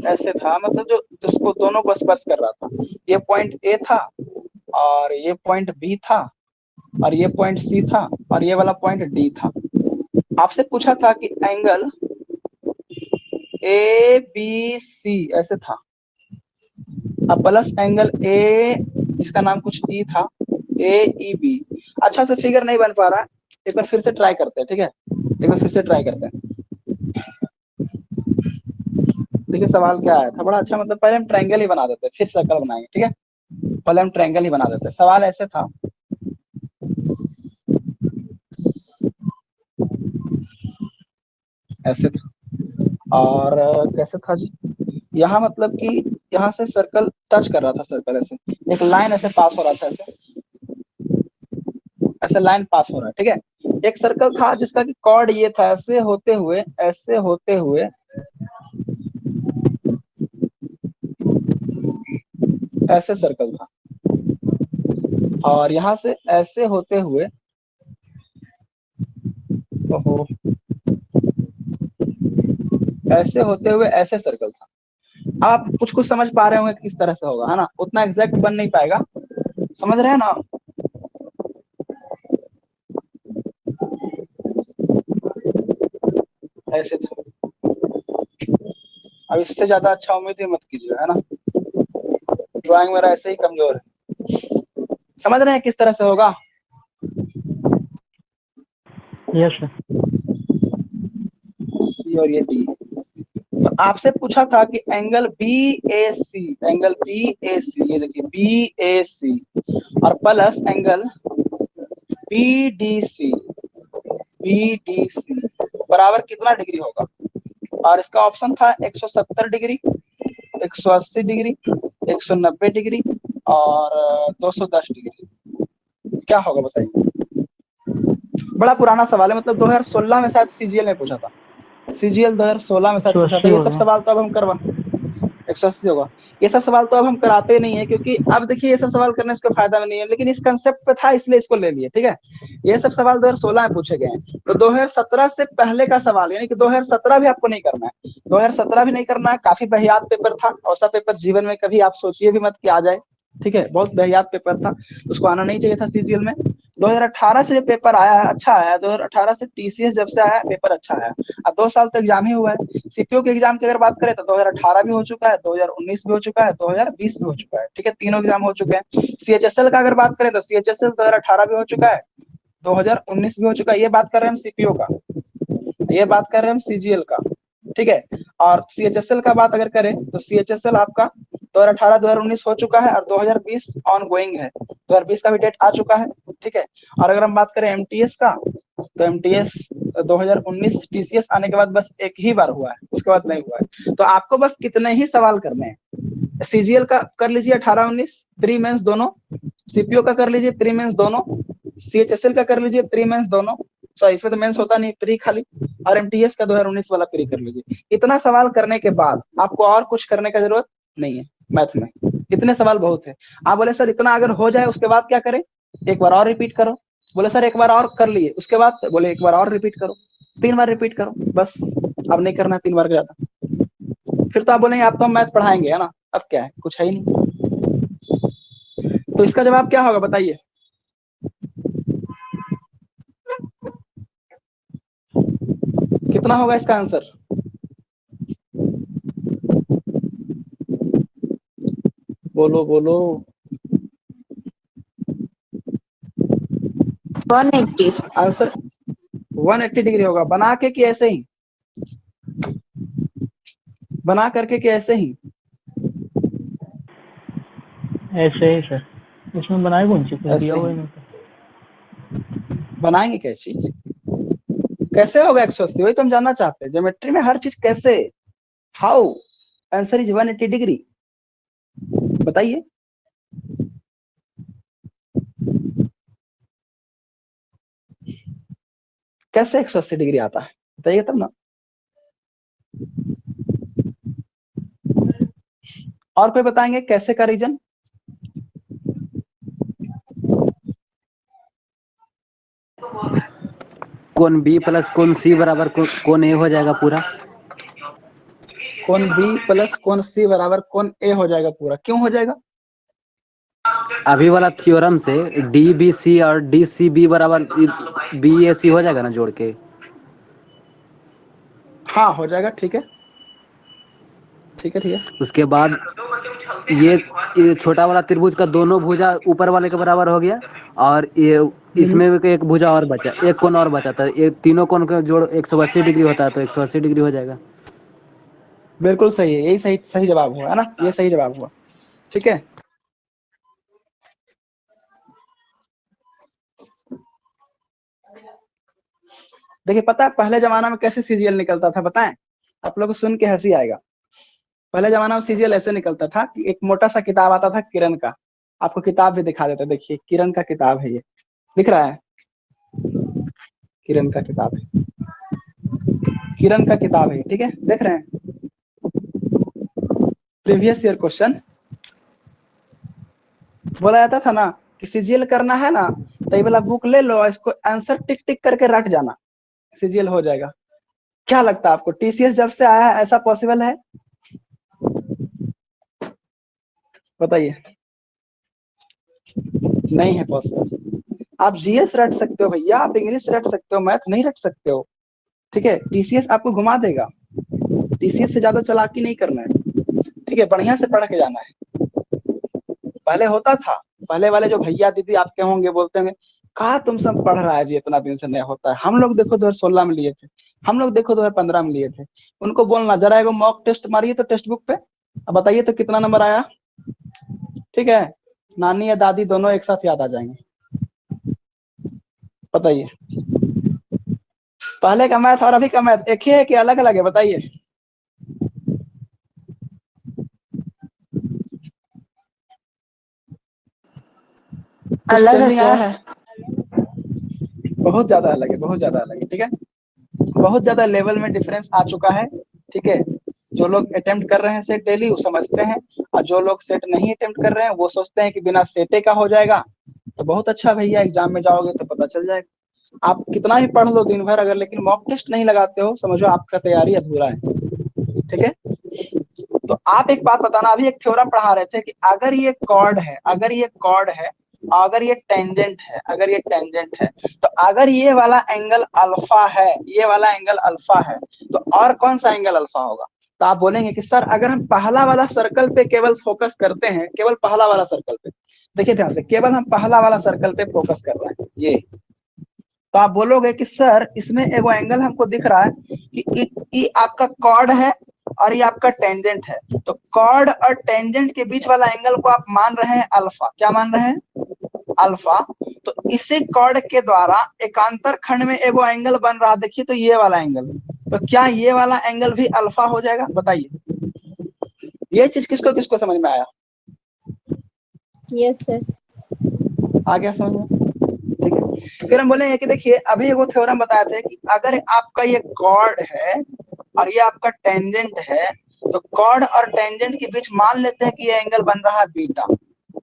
ऐसे था, मतलब जो जिसको दोनों को स्पर्श कर रहा था। ये पॉइंट ए था और ये पॉइंट बी था और ये पॉइंट सी था और ये वाला पॉइंट डी था। आपसे पूछा था कि एंगल ए बी सी ऐसे था, अब प्लस एंगल ए, इसका नाम कुछ ई था, ए ई बी। अच्छा से फिगर नहीं बन पा रहा है, एक बार फिर से ट्राई करते हैं, ठीक है, एक बार फिर से ट्राई करते हैं। देखिए सवाल क्या आया था, बड़ा अच्छा, मतलब पहले हम ट्रायंगल ही बना देते हैं फिर सर्कल बनाएंगे, ठीक है। पहले हम ट्रायंगल ही बना देते हैं। सवाल ऐसे था, ऐसे था, और कैसे था जी, यहाँ मतलब कि यहाँ से सर्कल टच कर रहा था, सर्कल ऐसे एक लाइन ऐसे पास हो रहा था, ऐसे लाइन पास हो रहा है, ठीक है। एक सर्कल था जिसका कि कॉर्ड ये था, ऐसे होते हुए, ऐसे होते हुए, ऐसे सर्कल था, और यहाँ से ऐसे होते हुए, ओहो, ऐसे होते हुए ऐसे सर्कल था। आप कुछ कुछ समझ पा रहे होंगे किस तरह से होगा, है ना। उतना एग्जैक्ट बन नहीं पाएगा, समझ रहे हैं ना। ऐसे था, अब इससे ज्यादा अच्छा उम्मीद ही मत कीजिए, है ना। ड्राइंग मेरा ऐसे ही कमजोर है। समझ रहे हैं किस तरह से होगा। Yes sir. सी और ये डी। तो आपसे पूछा था कि angle B A C, angle B A C, ये देखिए बी ए सी और plus angle B D C, B D C बराबर कितना डिग्री होगा। और इसका ऑप्शन था 170 डिग्री, 180 डिग्री, 190 डिग्री और 210 डिग्री। क्या होगा बताइए। बड़ा पुराना सवाल है, मतलब 2016 में शायद सीजीएल में पूछा था, सीजीएल 2016 में शायद पूछा था। ये सब सवाल तो अब हम करवा 180 होगा। ये सब सवाल तो अब हम कराते नहीं है, क्योंकि अब देखिए ये सब सवाल करने से कोई फायदा नहीं है, लेकिन इस कंसेप्ट पे था इसलिए इसको ले लिए, ठीक है। ये सब सवाल 2016 में पूछे गए हैं, तो 2017 से पहले का सवाल, यानी कि 2017 भी आपको नहीं करना है, 2017 भी नहीं करना है। काफी बेहयात पेपर था, ऐसा पेपर जीवन में कभी आप सोचिए भी मत कि आ जाए, ठीक है। बहुत बेहयात पेपर था, उसको आना नहीं चाहिए था सीजीएल में। 2018 से जो पेपर आया है अच्छा आया, 2018 से टीसीएस जब से आया पेपर अच्छा आया। अब 2 साल तक एग्जाम ही हुआ है। सीपीओ के एग्जाम की अगर बात करें तो 2018 भी हो चुका है, 2019 भी हो चुका है, 2020 भी हो चुका है, ठीक है। तीनों एग्जाम हो चुके हैं। सीएचएसएल का अगर बात करें तो सीएचएसएल 2018 भी हो चुका है, 2019 भी हो चुका है। ये बात कर रहे हैं हम सीपीओ का, ये बात कर रहे हैं हम सीजीएल का, ठीक है। और सीएचएसएल का बात अगर करें तो सीएचएसएल आपका 2018 2019 हो चुका है और 2020 ऑन गोइंग है, 2020 का भी डेट आ चुका है, ठीक है। और अगर हम बात करें एमटीएस का, तो एमटीएस 2019 टीसीएस आने के बाद बस एक ही बार हुआ है, उसके बाद नहीं हुआ है। तो आपको बस कितने ही सवाल करने हैं। सीजीएल का कर लीजिए 18-19 प्री मेंस दोनों, सीपीओ का कर लीजिए प्री मेंस दोनों, सीएचएसएल का कर लीजिए प्री मेंस दोनों, सो इसमें तो मेंस होता नहीं, प्री खाली, और एमटीएस का 2019 वाला प्री कर लीजिए। इतना सवाल करने के बाद आपको और कुछ करने का जरूरत नहीं है मैथ में, इतने सवाल बहुत है। आप बोले सर इतना अगर हो जाए उसके बाद क्या करें, एक बार और रिपीट करो। बोले सर एक बार और कर लिए उसके बाद, बोले एक बार और रिपीट करो, 3 बार रिपीट करो बस, अब नहीं करना 3 बार ज्यादा। फिर तो आप बोलेंगे आप तो हम मैथ पढ़ाएंगे, है ना। अब क्या है, कुछ है ही नहीं। तो इसका जवाब क्या होगा बताइए। कितना होगा इसका आंसर। बोलो बोलो। 180। आंसर 180 डिग्री होगा। बना के कि ऐसे ही, बना करके कि ऐसे ही, ऐसे ही सर, इसमें बनाए कौन सी कुछ दिया हुआ है। बनाएंगे क्या चीज, कैसे होगा 180, वही तो हम जानना चाहते हैं। ज्योमेट्री में हर चीज कैसे, हाउ, आंसर इज 180 डिग्री। बताइए। कैसे 180 डिग्री आता है बताइए तब ना। और कोई बताएंगे कैसे का रीजन। कोण बी प्लस कोण सी बराबर कोण ए हो जाएगा पूरा। कोण बी प्लस कोण सी बराबर कोण ए हो जाएगा पूरा, क्यों हो जाएगा। अभी वाला थ्योरम से डी बी सी और डी सी बी बराबर बी ए सी हो जाएगा ना जोड़ के। हाँ हो जाएगा, ठीक है ठीक है ठीक है। उसके बाद ये छोटा वाला त्रिभुज का दोनों भुजा ऊपर वाले के बराबर हो गया, और ये इसमें एक भुजा और बचा, एक कोण और बचा था। ये तीनों कोण का जोड़ 180 डिग्री होता है, तो 180 डिग्री हो जाएगा। बिल्कुल सही है, यही सही सही जवाब हुआ है ना, ये सही जवाब हुआ। ठीक है, देखिए पता है पहले जमाना में कैसे सीजीएल निकलता था बताएं? आप लोग को सुन के हंसी आएगा। पहले जमाना में सीजीएल ऐसे निकलता था कि एक मोटा सा किताब आता था किरण का, आपको किताब भी दिखा देते, देखिए किरण का किताब है, ये दिख रहा है, किरण का किताब है, किरण का किताब है, ठीक है, देख रहे हैं? प्रीवियस ईयर क्वेश्चन बोला जाता था ना कि सीजीएल करना है ना तो ये वाला बुक ले लो, इसको आंसर टिक टिक करके रट जाना, सीजीएल हो जाएगा। क्या लगता है आपको टीसीएस जब से आया है ऐसा पॉसिबल है? बताइए, नहीं है पॉसिबल। आप जीएस रट सकते हो भैया, आप इंग्लिश रट सकते हो, मैथ नहीं रट सकते हो। ठीक है, टीसीएस आपको घुमा देगा, टीसीएस से ज्यादा चालाकी नहीं करना है। ठीक है, बढ़िया से पढ़ के जाना है। पहले होता था, पहले वाले जो भैया दीदी आपके होंगे बोलते होंगे कहा तुम सब पढ़ रहा है जी, इतना दिन से नहीं होता है। हम लोग देखो 2016 में लिए थे, हम लोग देखो 2015 में लिए थे। उनको बोलना जरा एगो मॉक टेस्ट मारिए तो टेक्स्ट बुक पे, अब बताइए तो कितना नंबर आया? ठीक है, नानी या दादी दोनों एक साथ याद आ जाएंगे। बताइए, पहले का मैथ और अभी का मैथ एक ही है कि अलग अलग है? बताइए। अलग है सर, बहुत ज्यादा अलग है, बहुत ज्यादा अलग है। ठीक है, बहुत ज्यादा लेवल में डिफरेंस आ चुका है। ठीक है, जो लोग अटेम्प्ट कर रहे हैं सेट डेली वो समझते हैं, और जो लोग सेट नहीं अटेम्प्ट कर रहे हैं वो सोचते हैं कि बिना सेटे का हो जाएगा। तो बहुत अच्छा भैया, एग्जाम में जाओगे तो पता चल जाएगा। आप कितना ही पढ़ लो दिन भर, अगर लेकिन मॉक टेस्ट नहीं लगाते हो समझो आपका तैयारी अधूरा है। ठीक है, तो आप एक बात बताना, अभी एक थ्योरम पढ़ा रहे थे कि अगर ये कॉर्ड है, अगर ये कॉर्ड है, अगर ये टेंजेंट है, अगर ये टेंजेंट है, तो अगर ये वाला एंगल अल्फा है, ये वाला एंगल अल्फा है, तो और कौन सा एंगल अल्फा होगा? तो आप बोलेंगे कि सर अगर हम पहला वाला सर्कल पे केवल फोकस करते हैं, केवल पहला वाला सर्कल पे, देखिए ध्यान से, केवल हम पहला वाला सर्कल पे फोकस कर रहे हैं ये, तो आप बोलोगे कि सर इसमें एगो एंगल हमको दिख रहा है कि ये आपका कॉर्ड है और ये आपका टेंजेंट है, तो कॉर्ड और टेंजेंट के बीच वाला एंगल को आप मान रहे हैं अल्फा, क्या मान रहे हैं? अल्फा। तो इसी कॉर्ड के द्वारा एकांतर खंड में एगो एंगल बन रहा, देखिए तो ये वाला एंगल, तो क्या ये वाला एंगल भी अल्फा हो जाएगा? बताइए, ये चीज किसको किसको समझ में आया? यस सर, आ गया समझ में? ठीक है, फिर हम बोलेंगे कि देखिए अभी वो थ्योरम बताए थे कि अगर आपका ये कॉर्ड है और ये आपका टेंजेंट है, तो कॉर्ड और टेंजेंट के बीच मान लेते हैं कि ये एंगल बन रहा है बीटा।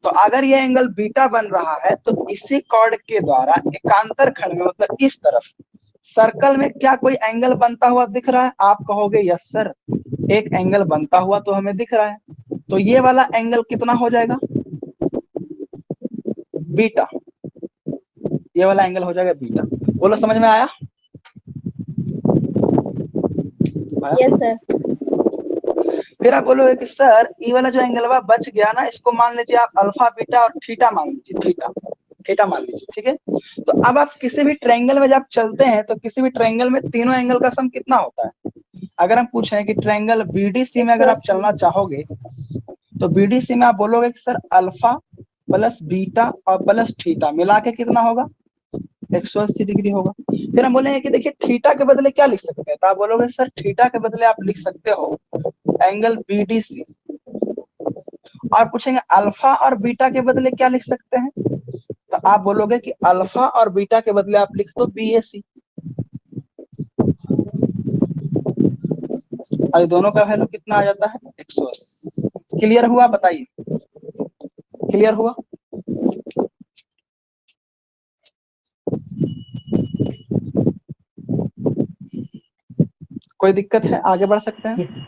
तो अगर ये एंगल बीटा बन रहा है तो इसी कॉर्ड के द्वारा एकांतर खंड में, मतलब इस तरफ सर्कल में क्या कोई एंगल बनता हुआ दिख रहा है? आप कहोगे यस सर, एक एंगल बनता हुआ तो हमें दिख रहा है। तो ये वाला एंगल कितना हो जाएगा? बीटा, ये वाला एंगल हो जाएगा बीटा। बोलो समझ में आया? यस सर, फिर आप बोलोगे कि सर ये वाला जो एंगल बच गया ना, इसको मान लीजिए आप अल्फा बीटा और थीटा मान लीजिए, थीटा थीटा मान लीजिए। ठीक है, तो अब आप किसी भी ट्रायंगल में जब चलते हैं तो किसी भी ट्रायंगल में तीनों एंगल का सम कितना होता है? अगर हम पूछें कि ट्रायंगल बीडीसी में अगर आप चलना चाहोगे तो बीडीसी में आप बोलोगे कि सर अल्फा प्लस बीटा और प्लस थीटा मिला के कितना होगा? 180 डिग्री होगा। फिर हम बोलेंगे कि देखिए थीटा के बदले क्या लिख सकते हैं? तो आप बोलोगे सर थीटा के बदले आप लिख सकते हो एंगल बीडीसी, और पूछेंगे अल्फा और बीटा के बदले क्या लिख सकते हैं? तो आप बोलोगे कि अल्फा और बीटा के बदले आप लिख दो बीएसी, और दोनों का वैल्यू कितना आ जाता है? 180। क्लियर हुआ? बताइए, क्लियर हुआ? कोई दिक्कत है? आगे बढ़ सकते हैं?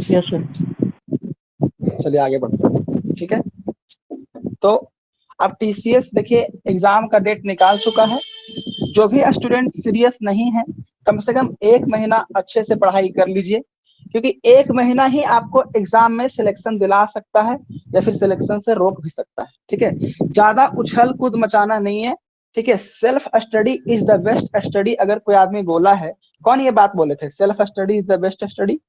Yes sir. चलिए आगे बढ़ते हैं। ठीक है, तो अब टीसीएस देखिए एग्जाम का डेट निकाल चुका है। जो भी स्टूडेंट सीरियस नहीं है कम से कम 1 महीना अच्छे से पढ़ाई कर लीजिए, क्योंकि 1 महीना ही आपको एग्जाम में सिलेक्शन दिला सकता है या फिर सिलेक्शन से रोक भी सकता है। ठीक है, ज्यादा उछल कूद मचाना नहीं है। ठीक है, self study is the best study, अगर कोई आदमी बोला है, कौन ये बात बोले थे? Self study is the best study,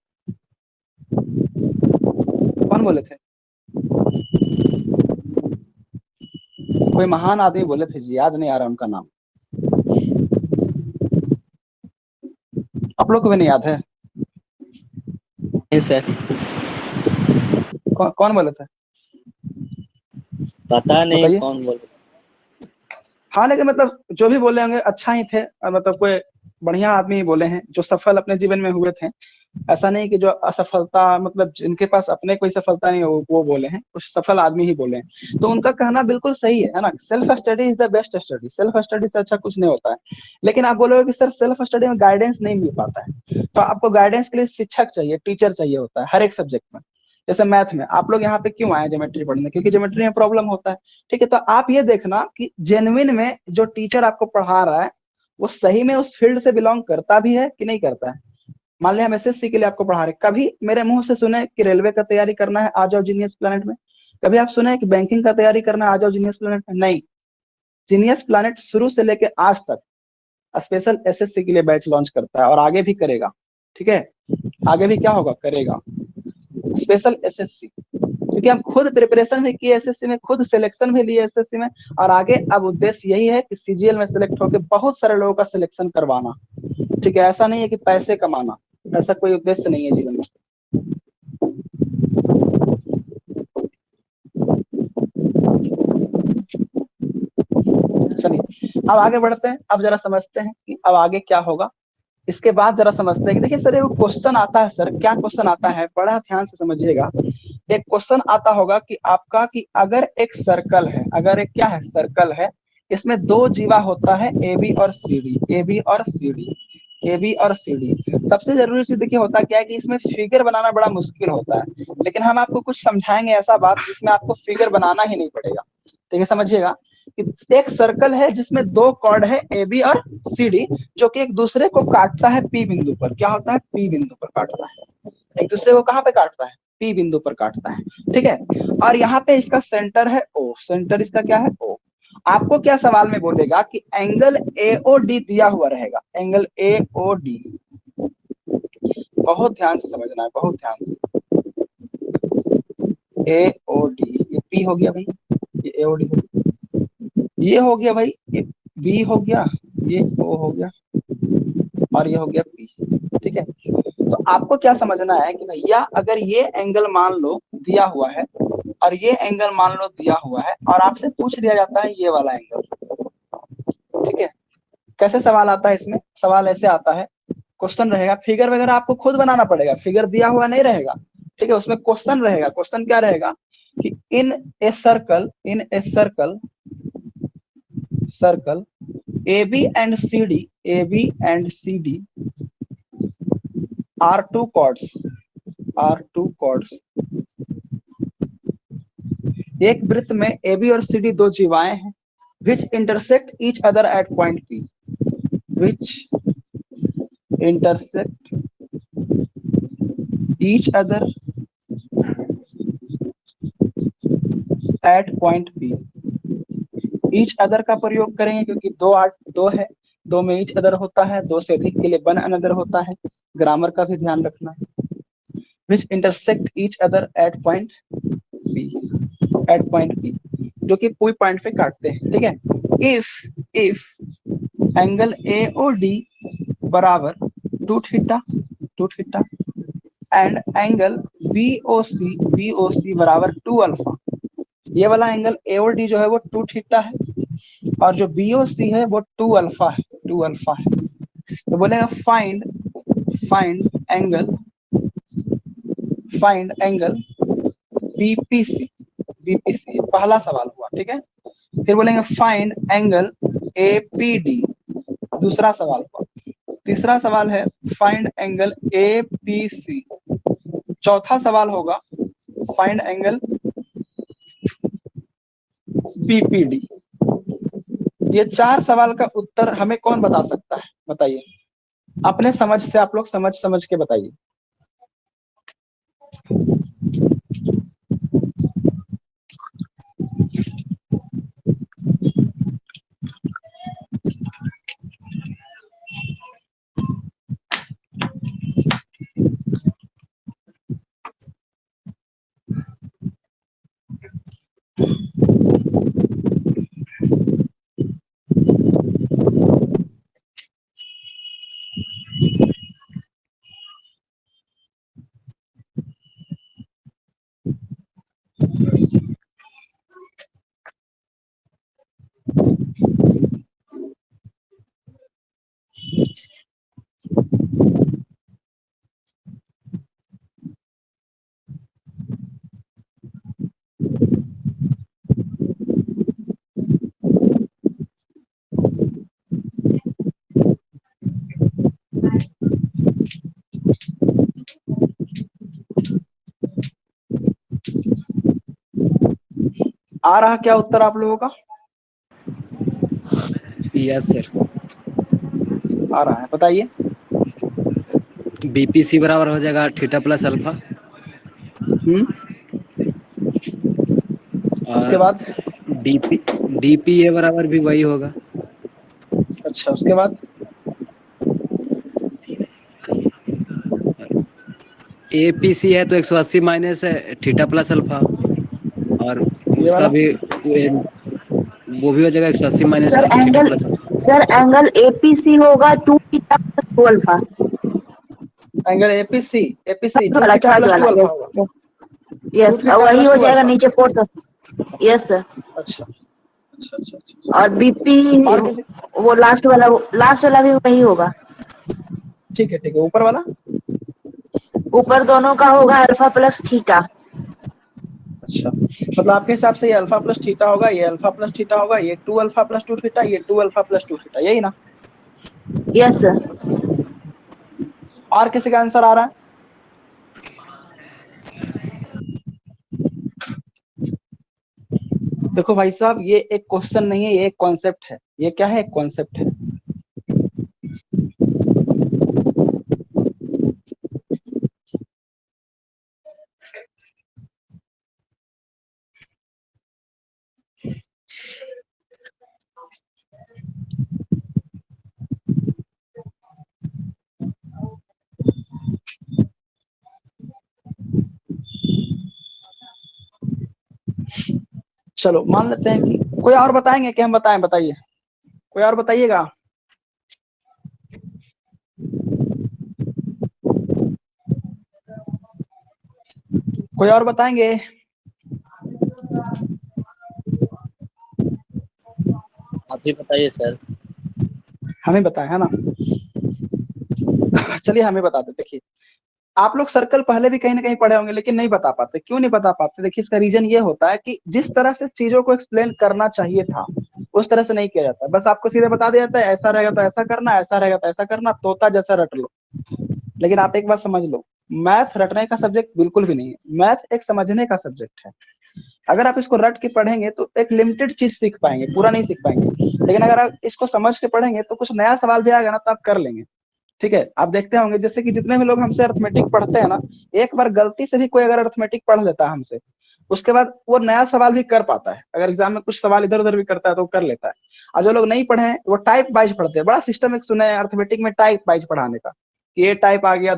बोले थे? कोई महान आदमी बोले थे जी, याद नहीं आ रहा उनका नाम। आप लोग को भी नहीं याद है? नहीं सर, कौन बोले थे? पता नहीं बताइए। कौन बोले। हाँ लेकिन मतलब जो भी बोले होंगे अच्छा ही थे, मतलब कोई बढ़िया आदमी बोले हैं जो सफल अपने जीवन में हुए थे। ऐसा नहीं कि जो असफलता, मतलब जिनके पास अपने कोई सफलता नहीं हो वो बोले हैं, कुछ सफल आदमी ही बोले हैं। तो उनका कहना बिल्कुल सही है ना, self study is the best study. Self study से अच्छा कुछ नहीं होता है। लेकिन आप बोलोगे कि सर सेल्फ स्टडी में गाइडेंस नहीं मिल पाता है, तो आपको गाइडेंस के लिए शिक्षक चाहिए, टीचर चाहिए होता है हर एक सब्जेक्ट में। जैसे मैथ में आप लोग यहाँ पे क्यों आए ज्योमेट्री पढ़ने? क्योंकि ज्योमेट्री में प्रॉब्लम होता है। ठीक है, तो आप ये देखना कि जेन्युइन में जो टीचर आपको पढ़ा रहा है वो सही में उस फील्ड से बिलोंग करता भी है कि नहीं करता है। मान लिया हम एसएससी के लिए आपको पढ़ा रहे, कभी मेरे मुंह से सुने कि रेलवे का तैयारी करना है आ जाओ जीनियस प्लैनेट में? कभी आप सुने कि बैंकिंग का तैयारी करना है आ जाओ जीनियस प्लैनेट में? नहीं। जीनियस प्लैनेट शुरू से लेके आज तक स्पेशल एसएससी के लिए बैच लॉन्च करता है और आगे भी करेगा। ठीक है, आगे भी क्या होगा, करेगा स्पेशल एसएससी। क्योंकि हम खुद प्रिपरेशन भी किए एसएससी में, खुद सिलेक्शन भी लिए एसएससी में, और आगे अब उद्देश्य यही है कि सीजीएल में सिलेक्ट होकर बहुत सारे लोगों का सिलेक्शन करवाना। ठीक है, ऐसा नहीं है कि पैसे कमाना, ऐसा कोई उद्देश्य नहीं है जीवन में। चलिए अब आगे बढ़ते हैं, अब जरा समझते हैं कि अब आगे क्या होगा। इसके बाद जरा समझते हैं कि देखिए सर एक क्वेश्चन आता है, सर क्या क्वेश्चन आता है, बड़ा ध्यान से समझिएगा। एक क्वेश्चन आता होगा कि आपका कि अगर एक सर्कल है, अगर एक क्या है, सर्कल है, इसमें दो जीवा होता है ए बी और सी डी, ए बी और सी डी, ए बी और सी डी। सबसे जरूरी चीज देखिए होता क्या है कि इसमें फिगर बनाना बड़ा मुश्किल होता है, लेकिन हम आपको कुछ समझाएंगे ऐसा बात जिसमें आपको फिगर बनाना ही नहीं पड़ेगा। ठीक है, समझिएगा कि एक सर्कल है जिसमें दो कॉर्ड है ए बी और सी डी, जो कि एक दूसरे को काटता है पी बिंदु पर। क्या होता है, पी बिंदु पर काटता है, एक दूसरे को कहाँ पे काटता है, पी बिंदु पर काटता है। ठीक है, और यहाँ पे इसका सेंटर है ओ, सेंटर इसका क्या है, ओ। आपको क्या सवाल में बोलेगा कि एंगल एओडी दिया हुआ रहेगा, एंगल एओडी। बहुत ध्यान से समझना है, बहुत ध्यान से। एओडी, ये पी हो गया भाई, ये एओडी हो गया, ये हो गया भाई, ये बी हो गया, ये ओ हो गया, और ये हो गया पी। ठीक है, तो आपको क्या समझना है कि भैया अगर ये एंगल मान लो दिया हुआ है और ये एंगल मान लो दिया हुआ है और आपसे पूछ दिया जाता है ये वाला एंगल। ठीक है, कैसे सवाल आता है इसमें, सवाल ऐसे आता है, क्वेश्चन रहेगा, फिगर वगैरह आपको खुद बनाना पड़ेगा, फिगर दिया हुआ नहीं रहेगा। ठीक है, उसमें क्वेश्चन रहेगा। क्वेश्चन क्या रहेगा कि in a circle, in a circle, circle A B and C D, A B and C D are two chords, are two chords. एक वृत्त में ए बी और सी डी दो जीवाएं हैं, which intersect each other at point P, which intersect each other at point P। each other का प्रयोग करेंगे क्योंकि दो है, दो में each other होता है, दो से अधिक के लिए one another होता है, ग्रामर का भी ध्यान रखना है। which intersect each other at point P, at point P, जो कि कोई पॉइंट पे काटते हैं। ठीक है, if एंगल AOD बराबर 2 theta, 2 theta, and angle BOC बराबर 2 अल्फा। ये वाला एंगल AOD जो है वो 2 थीटा है और जो BOC है वो 2 अल्फा है, 2 अल्फा है। तो बोलेगा फाइंड एंगल BPC, BPC पहला सवाल हुआ। ठीक है, फिर बोलेंगे फाइंड एंगल APD, दूसरा सवाल हुआ। तीसरा सवाल है फाइंड एंगल APC। चौथा सवाल होगा फाइंड एंगल BPD। ये 4 सवाल का उत्तर हमें कौन बता सकता है, बताइए अपने समझ से, आप लोग समझ के बताइए। आ रहा क्या उत्तर आप लोगों का? Yes sir. आ रहा है, बताइए। बीपीसी बराबर हो जाएगा थीटा प्लस अल्फा। उसके और बाद? डीपीए बराबर भी वही होगा। अच्छा, उसके बाद? एपीसी है तो 180 माइनस थीटा प्लस अल्फा, और ये उसका वाला? भी वो भी हो जाएगा 180 minus sir theta angle, plus alpha. Sir angle APC होगा 2 theta plus 2 alpha. Angle APC 2 वाला थीटा चार्ज प्लस 2 वाला, अल्फा यस होगा। 2 यस, थीटा वही प्लस हो 2 जाएगा अल्फा। नीचे फोर्थ। Yes sir. अच्छा अच्छा अच्छा अच्छा। और बीपी और किसी? वो लास्ट वाला भी वही होगा। ठीक है ऊपर वाला? ऊपर दोनों का होगा अल्फा प्लस थीटा। अच्छा, मतलब आपके हिसाब से ये अल्फा प्लस थीटा होगा, ये अल्फा प्लस थीटा होगा, ये 2 अल्फा प्लस 2 थीटा, ये 2 अल्फा प्लस 2 थीटा, यही ना? Yes sir. और किसी का आंसर आ रहा है? देखो भाई साहब, ये एक क्वेश्चन नहीं है, ये एक कॉन्सेप्ट है। ये क्या है? एक कॉन्सेप्ट है। चलो मान लेते हैं कि कोई और बताएंगे कि हम बताएं? बताइए, कोई और बताइएगा। कोई और बताएंगे? आप ही बताइए सर। हमें बताएं, है ना? चलिए हमें बताते। देखिए, आप लोग सर्कल पहले भी कहीं ना कहीं पढ़े होंगे, लेकिन नहीं बता पाते। क्यों नहीं बता पाते? देखिए, इसका रीजन ये होता है कि जिस तरह से चीजों को एक्सप्लेन करना चाहिए था उस तरह से नहीं किया जाता। बस आपको सीधे बता दिया जाता है, ऐसा रहेगा तो ऐसा करना, ऐसा रहेगा तो ऐसा करना, तोता जैसा रट लो। लेकिन आप एक बात समझ लो, मैथ रटने का सब्जेक्ट बिल्कुल भी नहीं है। मैथ एक समझने का सब्जेक्ट है। अगर आप इसको रट के पढ़ेंगे तो एक लिमिटेड चीज सीख पाएंगे, पूरा नहीं सीख पाएंगे। लेकिन अगर आप इसको समझ के पढ़ेंगे तो कुछ नया सवाल भी आएगा ना, तो आप कर लेंगे। ठीक है, आप देखते होंगे जैसे कि जितने भी लोग हमसे अर्थमेटिक पढ़ते हैं ना, एक बार गलती से भी कोई अगर अर्थमेटिक पढ़ लेता है हमसे, उसके बाद वो नया सवाल भी कर पाता है। अगर एग्जाम में कुछ सवाल इधर उधर भी करता है तो वो कर लेता है। और जो लोग नहीं पढ़े हैं वो टाइप वाइज पढ़ते हैं। बड़ा सिस्टम एक सुने हैं अर्थमेटिक में टाइप वाइज पढ़ाने का, कि ये टाइप आ गया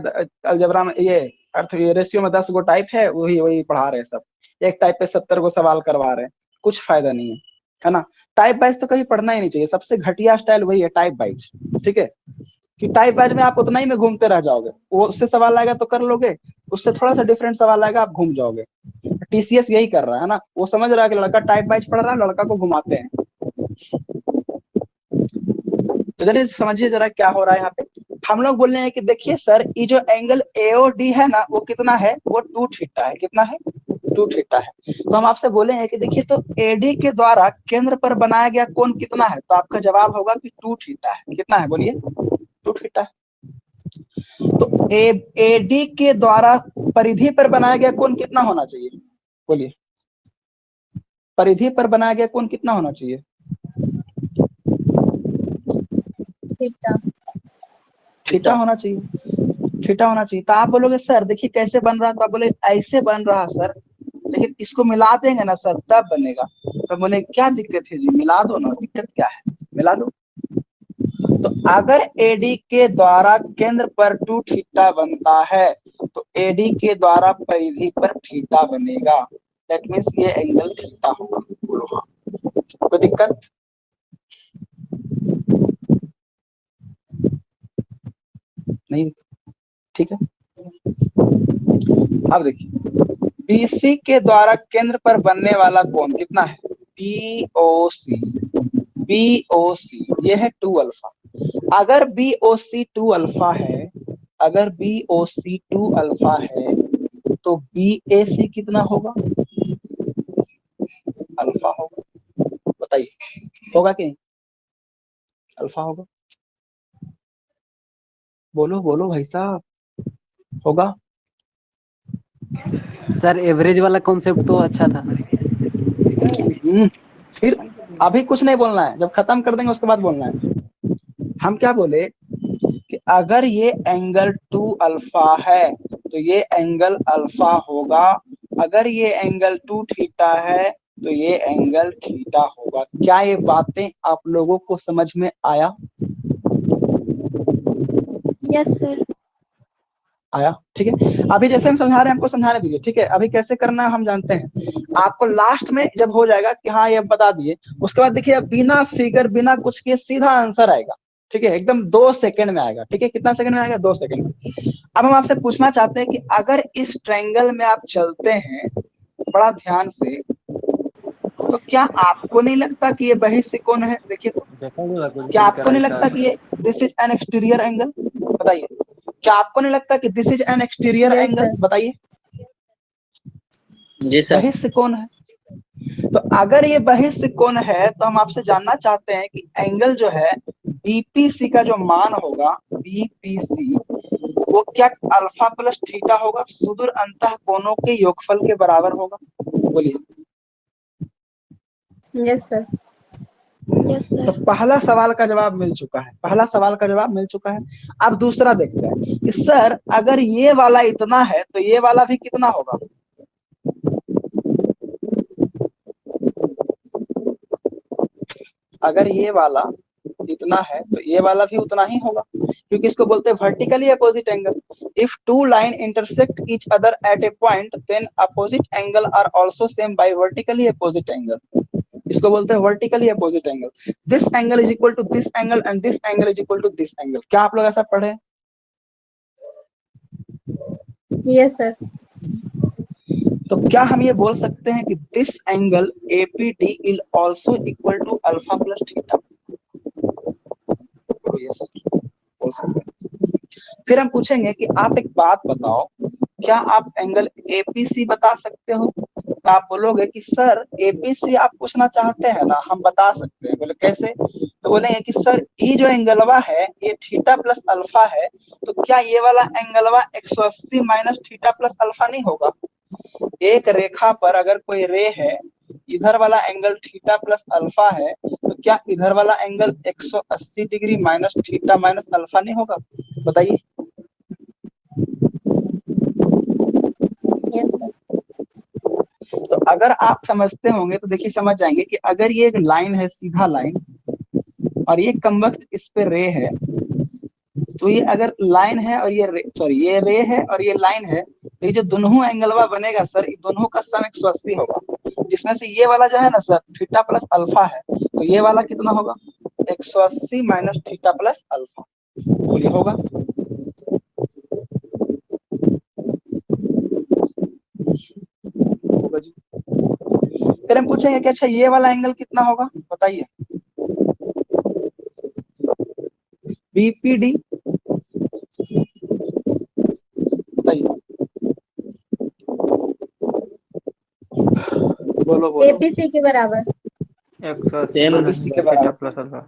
अलजेब्रा में, ये अर्थ ये रेशियो में 10 गो टाइप है, वही वही पढ़ा रहे हैं सब। एक टाइप पे 70 गो सवाल करवा रहे हैं, कुछ फायदा नहीं है ना? टाइप वाइज तो कभी पढ़ना ही नहीं चाहिए। सबसे घटिया स्टाइल वही है, टाइप वाइज। ठीक है, कि टाइप वाइज में आप उतना ही में घूमते रह जाओगे। वो उससे सवाल आएगा तो कर लोगे, उससे थोड़ा सा डिफरेंट सवाल आएगा, आप घूम जाओगे। टीसीएस यही कर रहा है ना, वो समझ रहा है कि लड़का टाइप वाइज पढ़ रहा है, लड़का को घुमाते हैं। तो जरा समझिए जरा क्या हो रहा है यहाँ पे। हम लोग बोल रहे हैं कि देखिए सर, ये जो एंगल एओडी है ना, वो कितना है? वो 2 थीटा है। कितना है? 2 थीटा है। तो हम आपसे बोले हैं कि देखिए, तो एडी के द्वारा केंद्र पर बनाया गया कोण कितना है? तो आपका जवाब होगा कि 2 थीटा है। कितना है बोलिए? 2 थीटा है। तो एडी के द्वारा परिधि पर बनाया गया कोण कितना होना चाहिए? बोलिए, परिधि पर बनाया गया कोण कितना होना चाहिए? थीटा होना चाहिए। थीटा होना चाहिए। तो आप बोलोगे सर देखिए कैसे बन रहा है? तो आप बोले ऐसे बन रहा सर, लेकिन इसको मिला देंगे ना सर तब बनेगा। तो बोले क्या दिक्कत है जी, मिला दो ना, दिक्कत क्या है, मिला दो। तो अगर एडी के द्वारा केंद्र पर 2 थीटा बनता है तो एडी के द्वारा परिधि पर थीटा बनेगा। दैट मीन्स ये एंगल थीटा होगा। बोलो हाँ, कोई दिक्कत? नहीं? ठीक है, अब देखिए, बीसी के द्वारा केंद्र पर बनने वाला कोण कितना है? बीओसी। बीओसी ये है 2 अल्फा। अगर बीओसी 2 अल्फा है, अगर बीओसी 2 अल्फा है, तो बीएसी कितना होगा? अल्फा होगा। बताइए होगा कि नहीं? अल्फा होगा। बोलो बोलो भाई साहब, होगा? सर एवरेज वाला कॉन्सेप्ट तो अच्छा था। फिर अभी कुछ नहीं बोलना है, जब खत्म कर देंगे उसके बाद बोलना है। हम क्या बोले कि अगर ये एंगल 2 अल्फा है तो ये एंगल अल्फा होगा, अगर ये एंगल 2 थीटा है तो ये एंगल थीटा होगा। क्या ये बातें आप लोगों को समझ में आया? Yes sir. आया, ठीक है। अभी जैसे हम समझा रहे हैं हमको समझाने दीजिए, ठीक है। अभी कैसे करना है हम जानते हैं, आपको लास्ट में जब हो जाएगा कि हाँ ये बता दिए, उसके बाद देखिए बिना फिगर बिना कुछ किए सीधा आंसर आएगा, ठीक है। एकदम 2 सेकंड में आएगा, ठीक है। कितना सेकंड में आएगा? 2 सेकंड में। अब हम आपसे पूछना चाहते हैं कि अगर इस ट्रायंगल में आप चलते हैं बड़ा ध्यान से, तो क्या आपको नहीं लगता कि ये बहिष्य कोण है? देखिए तो, क्या आपको नहीं लगता कि ये this is an exterior angle? बताइए, क्या आपको नहीं लगता कि this is an exterior Yes, angle? sir. बताइए, जी सर। बहिष्य कोण है। तो अगर ये बहिष्य कोण है तो हम आपसे जानना चाहते हैं कि एंगल जो है बीपीसी का जो मान होगा, बीपीसी, वो क्या अल्फा प्लस थीटा होगा, सुदूर अंतः कोणों के योगफल के बराबर होगा? बोलिए। Yes, sir. Yes, तो sir. पहला सवाल का जवाब मिल चुका है, पहला सवाल का जवाब मिल चुका है। अब दूसरा देखते हैं कि सर अगर ये वाला इतना है तो ये वाला भी कितना होगा? अगर ये वाला इतना है तो ये वाला भी उतना ही होगा, क्योंकि इसको बोलते हैं vertically opposite angle. If two line intersect each other at a point then opposite angle are also same by vertically opposite angle. इसको बोलते हैं vertically opposite angle. This angle is equal to this angle and this angle is equal to this angle. क्या आप लोग ऐसा पढ़े? Yes, sir. तो क्या हम ये बोल सकते हैं कि this angle APD is also equal to alpha plus theta? Yes, बोल सकते हैं। फिर हम पूछेंगे कि आप एक बात बताओ, क्या आप एंगल एपीसी बता सकते हो? तो आप बोलोगे कि सर एपीसी आप पूछना चाहते हैं ना, हम बता सकते हैं। बोले कैसे? तो बोलेंगे कि सर ये जो एंगलवा है ये थीटा प्लस अल्फा है, तो क्या ये वाला एंगलवा 180 माइनस थीटा प्लस अल्फा नहीं होगा? एक रेखा पर अगर कोई रे है, इधर वाला एंगल थीटा प्लस अल्फा है, तो क्या इधर वाला angle 180 degree minus theta minus alpha नहीं होगा? बताइए। Yes, sir. तो अगर आप समझते होंगे तो देखिए समझ जाएंगे कि अगर ये एक लाइन है, सीधा लाइन, और ये कमबख्त इस पे रे है, तो ये अगर लाइन है और ये ये रे है और ये लाइन है, तो ये जो दोनों एंगलवा बनेगा सर, ये दोनों का सम 180 होगा, जिसमें से ये वाला जो है ना सर थीटा प्लस अल्फा है, तो ये वाला कितना होगा? 180 माइनस थीटा प्लस अल्फा। बोलिए होगा? होगा जी। फिर हम पूछेंगे कि अच्छा ये वाला एंगल कितना होगा? बताइए। बीपीडी, बताइए, बोलो बोलो। APC के बराबर। 180 माइनस के थीटा बराबर, plus alpha.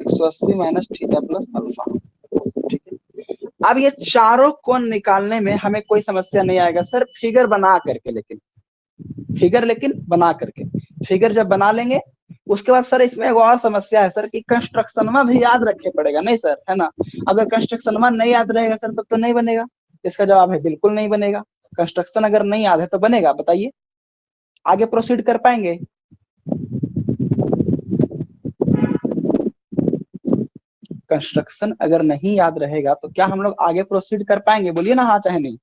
180 minus theta plus alpha, ठीक है। अब ये चारों कोण निकालने में हमें कोई समस्या नहीं आएगा सर, फिगर बना करके, लेकिन फिगर बना करके, फिगर जब बना लेंगे उसके बाद सर इसमें एक और समस्या है सर कि कंस्ट्रक्शन भी याद रखे पड़ेगा, नहीं सर, है ना? अगर कंस्ट्रक्शन नहीं याद रहेगा सर तब तो नहीं बनेगा। इसका जवाब है बिल्कुल नहीं बनेगा। कंस्ट्रक्शन अगर नहीं याद है तो बनेगा? बताइए, आगे प्रोसीड कर पाएंगे? कंस्ट्रक्शन अगर नहीं याद रहेगा तो क्या हम लोग आगे प्रोसीड कर पाएंगे? बोलिए ना हाँ चाहे नहीं।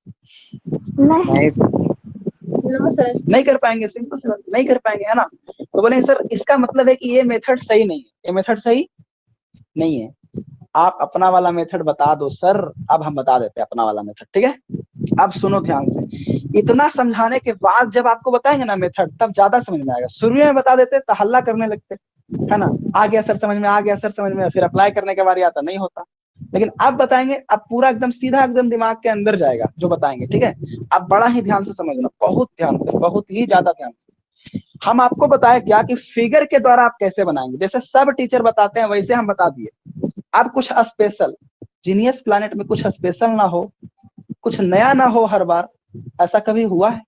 नहीं सर। No, sir. नहीं कर पाएंगे, सिंपल सी बात, नहीं कर पाएंगे, है ना? तो बोले सर इसका मतलब है कि ये मेथड सही नहीं है, ये मेथड सही नहीं है। आप अपना वाला मेथड बता दो सर। अब हम बता देते हैं अपना वाला मेथड, ठीक है। अब सुनो ध्यान से, इतना समझाने के बाद जब आपको बताएंगे ना मेथड, तब ज्यादा समझ में आएगा। शुरू में बता देते तो हल्ला करने लगते, है ना? आ गया सर समझ में, आ गया सर समझ में, फिर अप्लाई करने के बारी आता नहीं होता। लेकिन अब बताएंगे, अब पूरा एकदम सीधा एकदम दिमाग के अंदर जाएगा जो बताएंगे, ठीक है। अब बड़ा ही ध्यान से समझना, बहुत ध्यान से, बहुत ही ज्यादा ध्यान से। हम आपको बताया क्या कि फिगर के द्वारा आप कैसे बनाएंगे, जैसे सब टीचर बताते हैं वैसे हम बता दिए। अब कुछ स्पेशल, जीनियस प्लैनेट में कुछ स्पेशल ना हो, कुछ नया ना हो हर बार, ऐसा कभी हुआ है?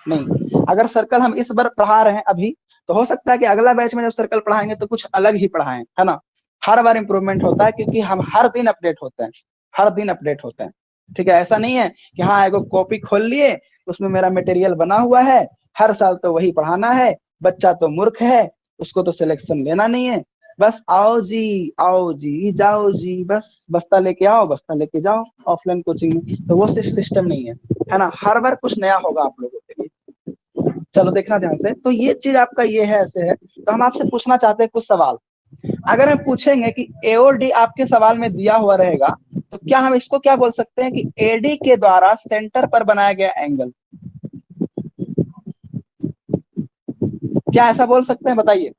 नहीं। अगर सर्कल हम इस बार पढ़ा रहे हैं अभी, तो हो सकता है कि अगला बैच में जब सर्कल पढ़ाएंगे तो कुछ अलग ही पढ़ाएं, है ना। हर बार इंप्रूवमेंट होता है क्योंकि हम हर दिन अपडेट होते हैं, हर दिन अपडेट होते हैं। ठीक है, ऐसा नहीं है कि हाँ एगो कॉपी खोल लिए उसमें मेरा मटेरियल बना हुआ है, हर साल तो वही पढ़ाना है, बच्चा तो मूर्ख है, उसको तो सिलेक्शन लेना नहीं है, बस आओ जी जाओ जी, बस बस्ता लेके आओ बस्ता लेके जाओ ऑफलाइन कोचिंग में। तो वो सिर्फ सिस्टम नहीं है ना, हर बार कुछ नया होगा आप लोगों के लिए। चलो देखना ध्यान से, तो ये चीज आपका ये है, ऐसे है। तो हम आपसे पूछना चाहते हैं कुछ सवाल। अगर हम पूछेंगे कि एओडी आपके सवाल में दिया हुआ रहेगा, तो क्या हम इसको क्या बोल सकते हैं कि एडी के द्वारा सेंटर पर बनाया गया एंगल, क्या ऐसा बोल सकते हैं? बताइए।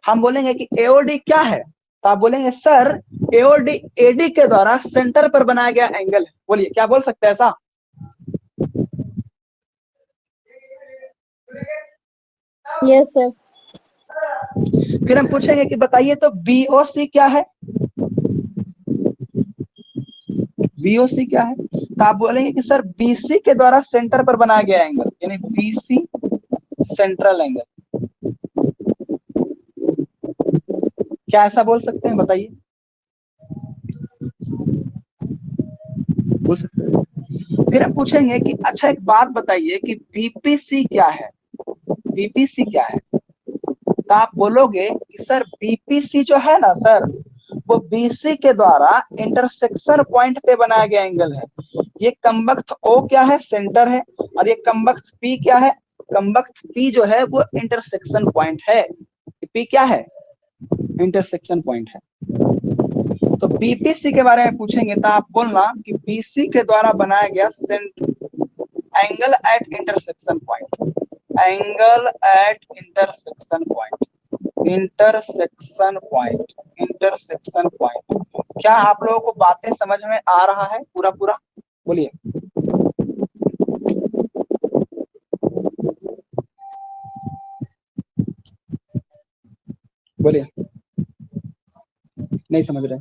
हम बोलेंगे कि एओडी क्या है, तो आप बोलेंगे सर एओडी एडी के द्वारा सेंटर पर बनाया गया एंगल है। बोलिए क्या बोल सकते हैं ऐसा? Yes sir. फिर हम पूछेंगे कि बताइए तो बीओसी क्या है, बीओसी क्या है? तो आप बोलेंगे कि सर बीसी के द्वारा सेंटर पर बनाया गया एंगल, यानी बीसी सेंट्रल एंगल। क्या ऐसा बोल सकते हैं? बताइए, बोल सकते हैं। फिर हम पूछेंगे कि अच्छा एक बात बताइए कि बीपीसी क्या है, बीपीसी क्या है? तो आप बोलोगे कि सर बीपीसी जो है ना सर, वो बीसी के द्वारा इंटरसेक्शन पॉइंट पे बनाया गया एंगल है। ये कमबख्त ओ क्या है, सेंटर है, और ये कमबख्त पी क्या है, कमबख्त पी जो है वो इंटरसेक्शन पॉइंट है। पी क्या है? इंटरसेक्शन पॉइंट है। तो बीपीसी के बारे में पूछेंगे तो आप बोलना कि बीसी के द्वारा बनाया गया angle at intersection point, angle at intersection point, intersection point, intersection point. क्या आप लोगों को बातें समझ में आ रहा है पूरा पूरा? बोलिए। बोलिए, नहीं समझ रहे?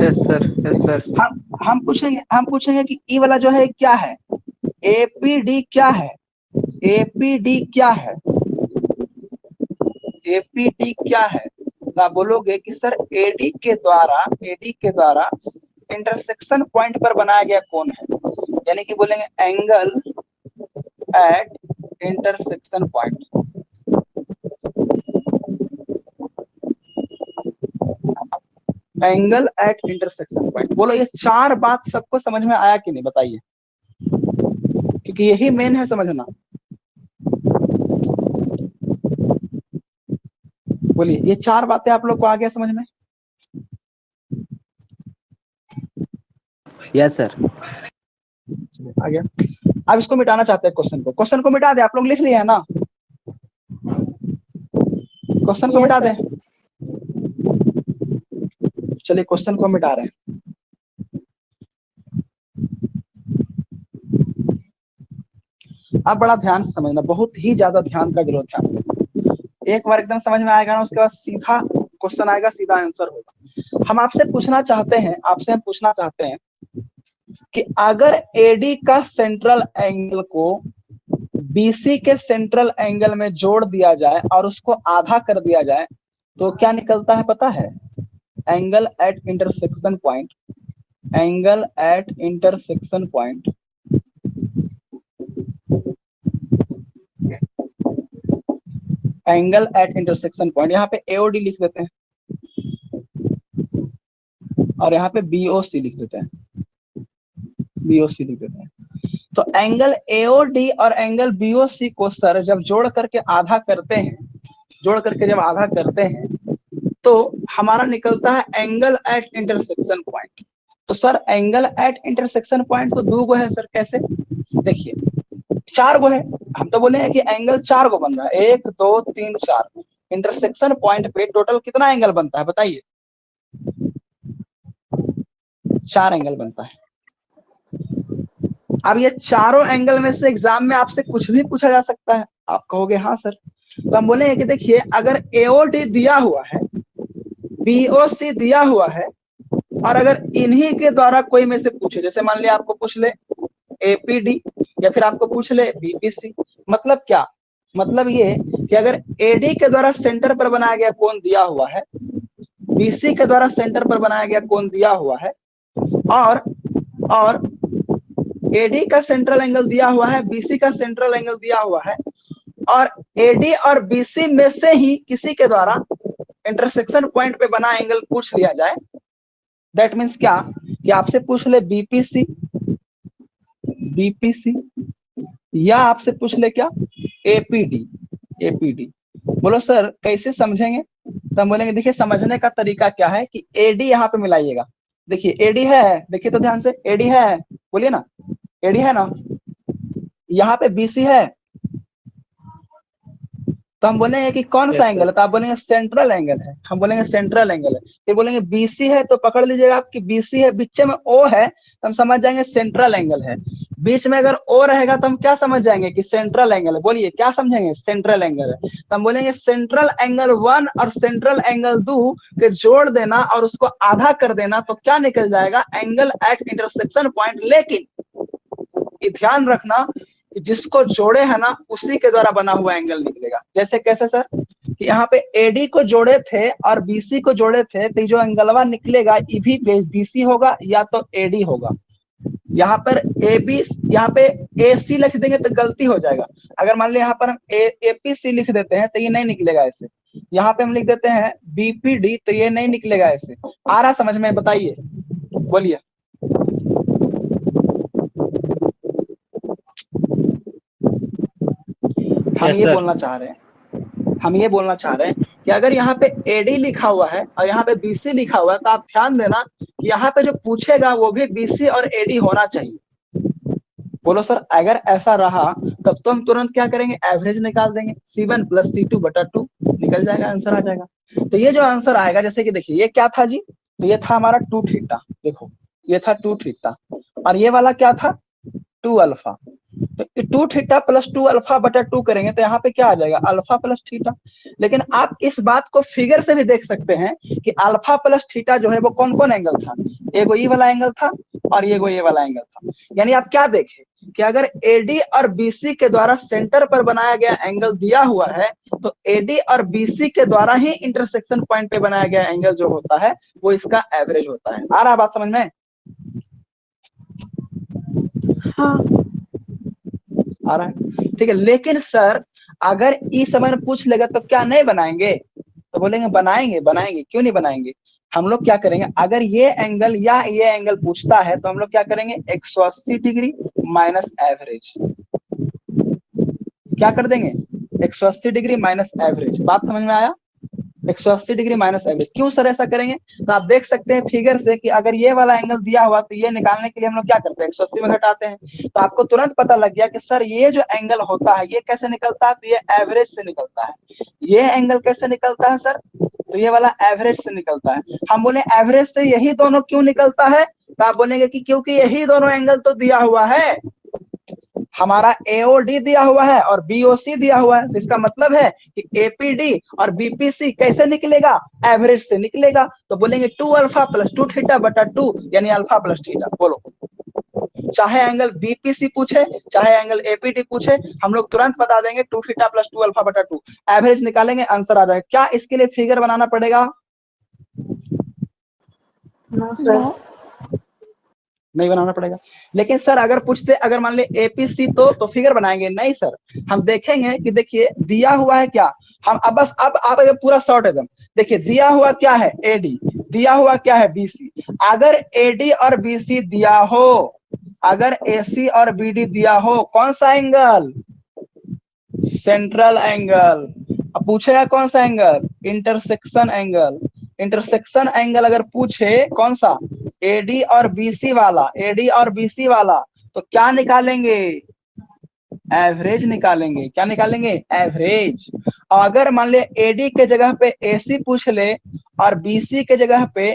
Yes sir, yes sir. हम पूछेंगे कि ई वाला जो है क्या है, एपीडी क्या है, एपीडी क्या है, एपीडी क्या है? तो आप बोलोगे कि सर एडी के द्वारा इंटरसेक्शन पॉइंट पर बनाया गया कोण है, यानी कि बोलेंगे angle at intersection point. Angle at intersection point. बोलो ये चार बात सबको समझ में आया कि नहीं? बताइए, क्योंकि यही मेन है समझना। बोलिए, ये चार बातें आप लोग को आ गया समझ में? Yes sir. आ गया। अब इसको मिटाना चाहते हैं, क्वेश्चन को मिटा दे। आप लोग लिख लिए है ना? क्वेश्चन को मिटा दें। चलिए क्वेश्चन को मिटा रहे हैं। अब बड़ा ध्यान से समझना, बहुत ही ज्यादा ध्यान का जरूरत है। एक बार एकदम समझ में आएगा ना, उसके बाद सीधा क्वेश्चन आएगा, सीधा आंसर होगा। हम आपसे पूछना चाहते हैं कि अगर एडी का सेंट्रल एंगल को बीसी के सेंट्रल एंगल में जोड़ दिया जाए और उसको आधा कर दिया जाए तो क्या निकलता है पता है? Angle at intersection point, angle at intersection point, angle at intersection point. यहाँ पे एओडी लिख देते हैं और यहाँ पे बीओसी लिख देते हैं, बीओसी लिख देते हैं। तो एंगल एओडी और एंगल बीओसी को सर जब जोड़ करके आधा करते हैं, तो हमारा निकलता है एंगल एट इंटरसेक्शन पॉइंट। तो sir angle at intersection point तो दो गो है सर, कैसे? देखिए, चार गो है। हम तो बोले हैं कि एंगल चार गो बन रहा है, 1 2 3 4। इंटरसेक्शन पॉइंट पे टोटल कितना एंगल बनता है बताइए? 4 एंगल बनता है। अब ये चारों एंगल में से एग्जाम में आपसे कुछ भी पूछा जा सकता है। आप कहोगे हाँ सर, तो हम बोलेंगे कि देखिए अगर एओडी दिया हुआ है, बीओसी दिया हुआ है, और अगर इन्हीं के द्वारा कोई में से पूछे, जैसे मान लिया आपको पूछ ले एपीडी या फिर आपको पूछ ले बीपीसी, मतलब क्या, मतलब ये कि अगर एडी के द्वारा सेंटर पर बनाया गया कोण दिया हुआ है, बीसी के द्वारा सेंटर पर बनाया गया कोण दिया हुआ है, और एडी का सेंट्रल एंगल दिया हुआ है, बीसी का सेंट्रल एंगल दिया हुआ है, और एडी और बीसी में से ही किसी के द्वारा इंटरसेक्शन पॉइंट पे बना एंगल पूछ लिया जाए, दैट मीन्स क्या कि आपसे पूछ ले बीपीसी या आपसे पूछ ले क्या एपीडी। बोलो सर कैसे समझेंगे? तो हम बोलेंगे देखिए समझने का तरीका क्या है कि एडी यहाँ पे मिलाइएगा। देखिए एडी है, देखिए तो ध्यान से, एडी है, बोलिए ना, एडी है ना, यहाँ पे बीसी है, तो हम बोलेंगे कि कौन सा एंगल है, तो आप बोलेंगे सेंट्रल एंगल है, हम बोलेंगे सेंट्रल एंगल है। फिर बोलेंगे बीसी है, तो पकड़ लीजिएगा आपकी बीसी है, बीच में ओ है, तो हम समझ जाएंगे सेंट्रल एंगल है। बीच में अगर ओ रहेगा तो हम क्या समझ जाएंगे कि सेंट्रल एंगल है। बोलिए क्या समझेंगे? सेंट्रल एंगल है। तो हम बोलेंगे सेंट्रल एंगल 1 और सेंट्रल एंगल 2 के जोड़ देना और उसको आधा कर देना, तो क्या निकल जाएगा? Angle at intersection point. लेकिन ये ध्यान रखना कि जिसको जोड़े है ना उसी के द्वारा बना हुआ एंगल निकलेगा। जैसे कैसे सर? कि यहाँ पे एडी को जोड़े थे और बीसी को जोड़े थे, तो जो एंगलवा निकलेगा ये भी बीसी होगा या तो एडी होगा। यहाँ पर एबी, यहाँ पे एसी लिख देंगे तो गलती हो जाएगा। अगर मान लिया यहाँ पर हम एपीसी लिख देते हैं तो ये नहीं निकलेगा ऐसे। यहाँ पे हम लिख देते हैं बीपीडी तो ये नहीं निकलेगा ऐसे। आ रहा समझ में? बताइए, बोलिए। हम ये बोलना चाह रहे हैं कि अगर यहाँ पे एडी लिखा हुआ है और यहाँ पे बीसी लिखा हुआ है, तो आप ध्यान देना कि यहाँ पे जो पूछेगा वो भी बीसी और एडी होना चाहिए। बोलो सर अगर ऐसा रहा तब तो हम तुरंत क्या करेंगे? एवरेज निकाल देंगे, C1 + C2/2 निकल जाएगा, आंसर आ जाएगा। तो ये जो आंसर आएगा, जैसे कि देखिए ये क्या था जी? तो ये था हमारा 2θ। देखो ये था 2θ और ये वाला क्या था? 2α। तो 2θ + 2α/2 करेंगे तो यहाँ पे क्या आ जाएगा? Alpha plus theta. लेकिन आप इस बात को फिगर से भी देख सकते हैं कि अल्फा प्लस थीटा जो है वो कौन कौन एंगल था? एगो ये वाला एंगल था और ये वाला एंगल था। यानी आप क्या देखें कि अगर एडी और बीसी के द्वारा सेंटर पर बनाया गया एंगल दिया हुआ है, तो एडी और बीसी के द्वारा ही इंटरसेक्शन पॉइंट पे बनाया गया एंगल जो होता है वो इसका एवरेज होता है। आ रहा बात समझ में? हाँ आ रहा है, ठीक है। लेकिन सर अगर इस समय पूछ लेगा तो क्या नहीं बनाएंगे? तो बोलेंगे बनाएंगे। क्यों नहीं बनाएंगे? हम लोग क्या करेंगे, अगर ये एंगल या ये एंगल पूछता है तो हम लोग क्या करेंगे? 180 डिग्री माइनस एवरेज। क्या कर देंगे? 180 डिग्री माइनस एवरेज। बात समझ में आया? 180 डिग्री माइनस एवरेज। क्यों सर ऐसा करेंगे? तो आप देख सकते हैं फिगर से कि अगर ये वाला एंगल दिया हुआ तो ये निकालने के लिए हम लोग क्या करते हैं? 180 में घटाते हैं। तो आपको तुरंत पता लग गया कि सर ये जो एंगल होता है ये कैसे निकलता है? तो ये एवरेज से निकलता है। ये एंगल कैसे निकलता है सर? तो ये वाला एवरेज से निकलता है। हम बोले एवरेज से यही दोनों क्यों निकलता है? तो आप बोलेंगे कि क्योंकि यही दोनों एंगल तो दिया हुआ है, हमारा एओडी दिया हुआ है और बीओसी दिया हुआ है। तो इसका मतलब है कि एपीडी और बीपीसी कैसे निकलेगा? एवरेज से निकलेगा। तो बोलेंगे 2α + 2θ/2 यानी अल्फा प्लस थीटा। बोलो, चाहे एंगल बीपीसी पूछे चाहे एंगल एपीडी पूछे, हम लोग तुरंत बता देंगे 2θ + 2α/2। एवरेज निकालेंगे, आंसर आ जाएगा। क्या इसके लिए फिगर बनाना पड़ेगा? नहीं बनाना पड़ेगा। लेकिन सर अगर पूछते, अगर मान ले एपीसी तो फिगर बनाएंगे? नहीं सर, हम देखेंगे कि देखिए दिया हुआ है क्या। हम अब बस अब आप पूरा शॉर्ट एकदम देखिए, दिया हुआ क्या है? एडी। दिया हुआ क्या है? बीसी। अगर एडी और बीसी दिया हो, अगर एसी और बीडी दिया हो, कौन सा एंगल? Central angle. अब पूछेगा कौन सा angle? Intersection angle. Intersection angle अगर पूछे कौन सा? एडी और बीसी वाला। एडी और बीसी वाला तो क्या निकालेंगे? एवरेज निकालेंगे। क्या निकालेंगे? एवरेज। और अगर मान ले एडी के जगह पे एसी पूछ ले और बीसी के जगह पे,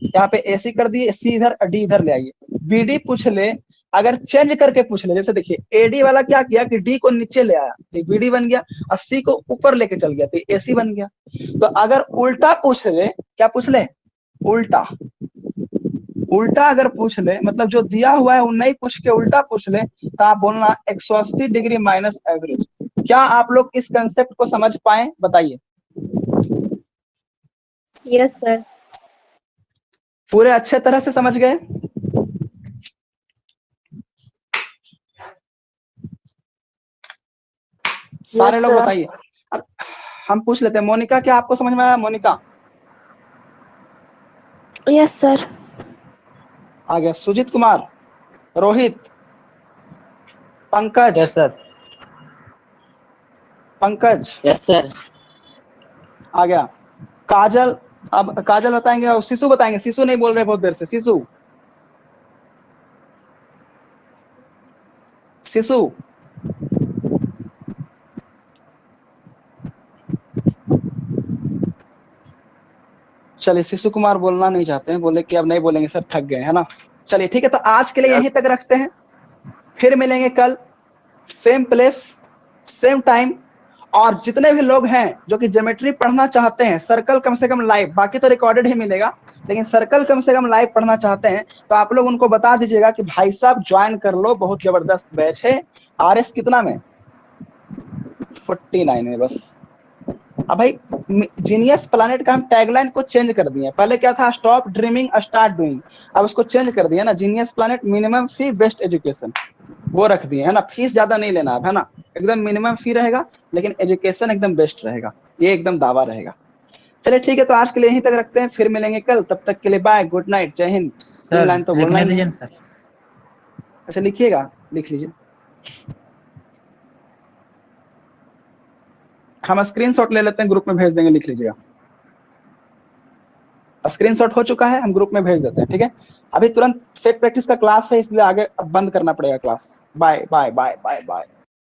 यहाँ पे एसी कर दिए, सी इधर डी इधर ले आइए, बीडी पूछ ले अगर चेंज करके पूछ ले, जैसे देखिए एडी वाला क्या किया कि डी को नीचे ले आया तो बीडी बन गया, और सी को ऊपर लेके चल गया तो एसी बन गया। तो अगर उल्टा पूछ ले, क्या पूछ ले, उल्टा, उल्टा अगर पूछ ले, मतलब जो दिया हुआ है वो नहीं पूछ के उल्टा पूछ ले, तो आप बोलना 180 डिग्री माइनस एवरेज। क्या आप लोग इस कंसेप्ट को समझ पाए, बताइए। Yes sir. पूरे अच्छे तरह से समझ गए? सारे लोग बताइए। अब हम पूछ लेते हैं, मोनिका क्या आपको समझ में आया? मोनिका? Yes sir. आ गया। Sujit Kumar, Rohit, Pankaj? Yes sir. Pankaj? Yes sir. आ गया। काजल? अब काजल बताएंगे और शिशु बताएंगे। शिशु नहीं बोल रहे बहुत देर से। शिशु, शिशु? चलिए, शिशु कुमार बोलना नहीं चाहते हैं, बोले कि अब नहीं बोलेंगे सर, थक गए, है ना। चलिए ठीक है, तो आज के लिए यहीं तक रखते हैं, फिर मिलेंगे कल सेम प्लेस सेम टाइम। और जितने भी लोग हैं जो कि ज्योमेट्री पढ़ना चाहते हैं, सर्कल कम से कम लाइव, बाकी तो रिकॉर्डेड ही मिलेगा, लेकिन सर्कल कम से कम लाइव पढ़ना चाहते हैं, तो आप लोग उनको बता दीजिएगा कि भाई साहब ज्वाइन कर लो, बहुत जबरदस्त बैच है। आरएस कितना में? 49 में बस। अब भाई जीनियस प्लैनेट का हम टैगलाइन को चेंज कर दिए। पहले क्या था? Stop dreaming start doing. अब उसको चेंज कर दिया ना, जीनियस प्लैनेट मिनिमम फी बेस्ट एजुकेशन, वो रख दिए, है ना। फीस ज्यादा नहीं लेना है ना, एकदम मिनिमम फी रहेगा, लेकिन एजुकेशन एकदम बेस्ट रहेगा, ये एकदम दावा रहेगा। चलिए ठीक है, तो आज के लिए यहीं तक रखते हैं, फिर मिलेंगे कल। तब तक के लिए बाय, गुड नाइट, जय हिंद। सर लाइन तो बोलना लिखने ही दीजिए है। सर। अच्छा लिखिएगा, लिख लीजिए। हम स्क्रीनशॉट ले लेते हैं, ग्रुप में भेज देंगे, लिख लीजिएगा। स्क्रीनशॉट हो चुका है, हम ग्रुप में भेज देते हैं, ठीक है। अभी तुरंत सेट प्रैक्टिस का क्लास है, इसलिए आगे अब बंद करना पड़ेगा class. Bye bye bye bye bye.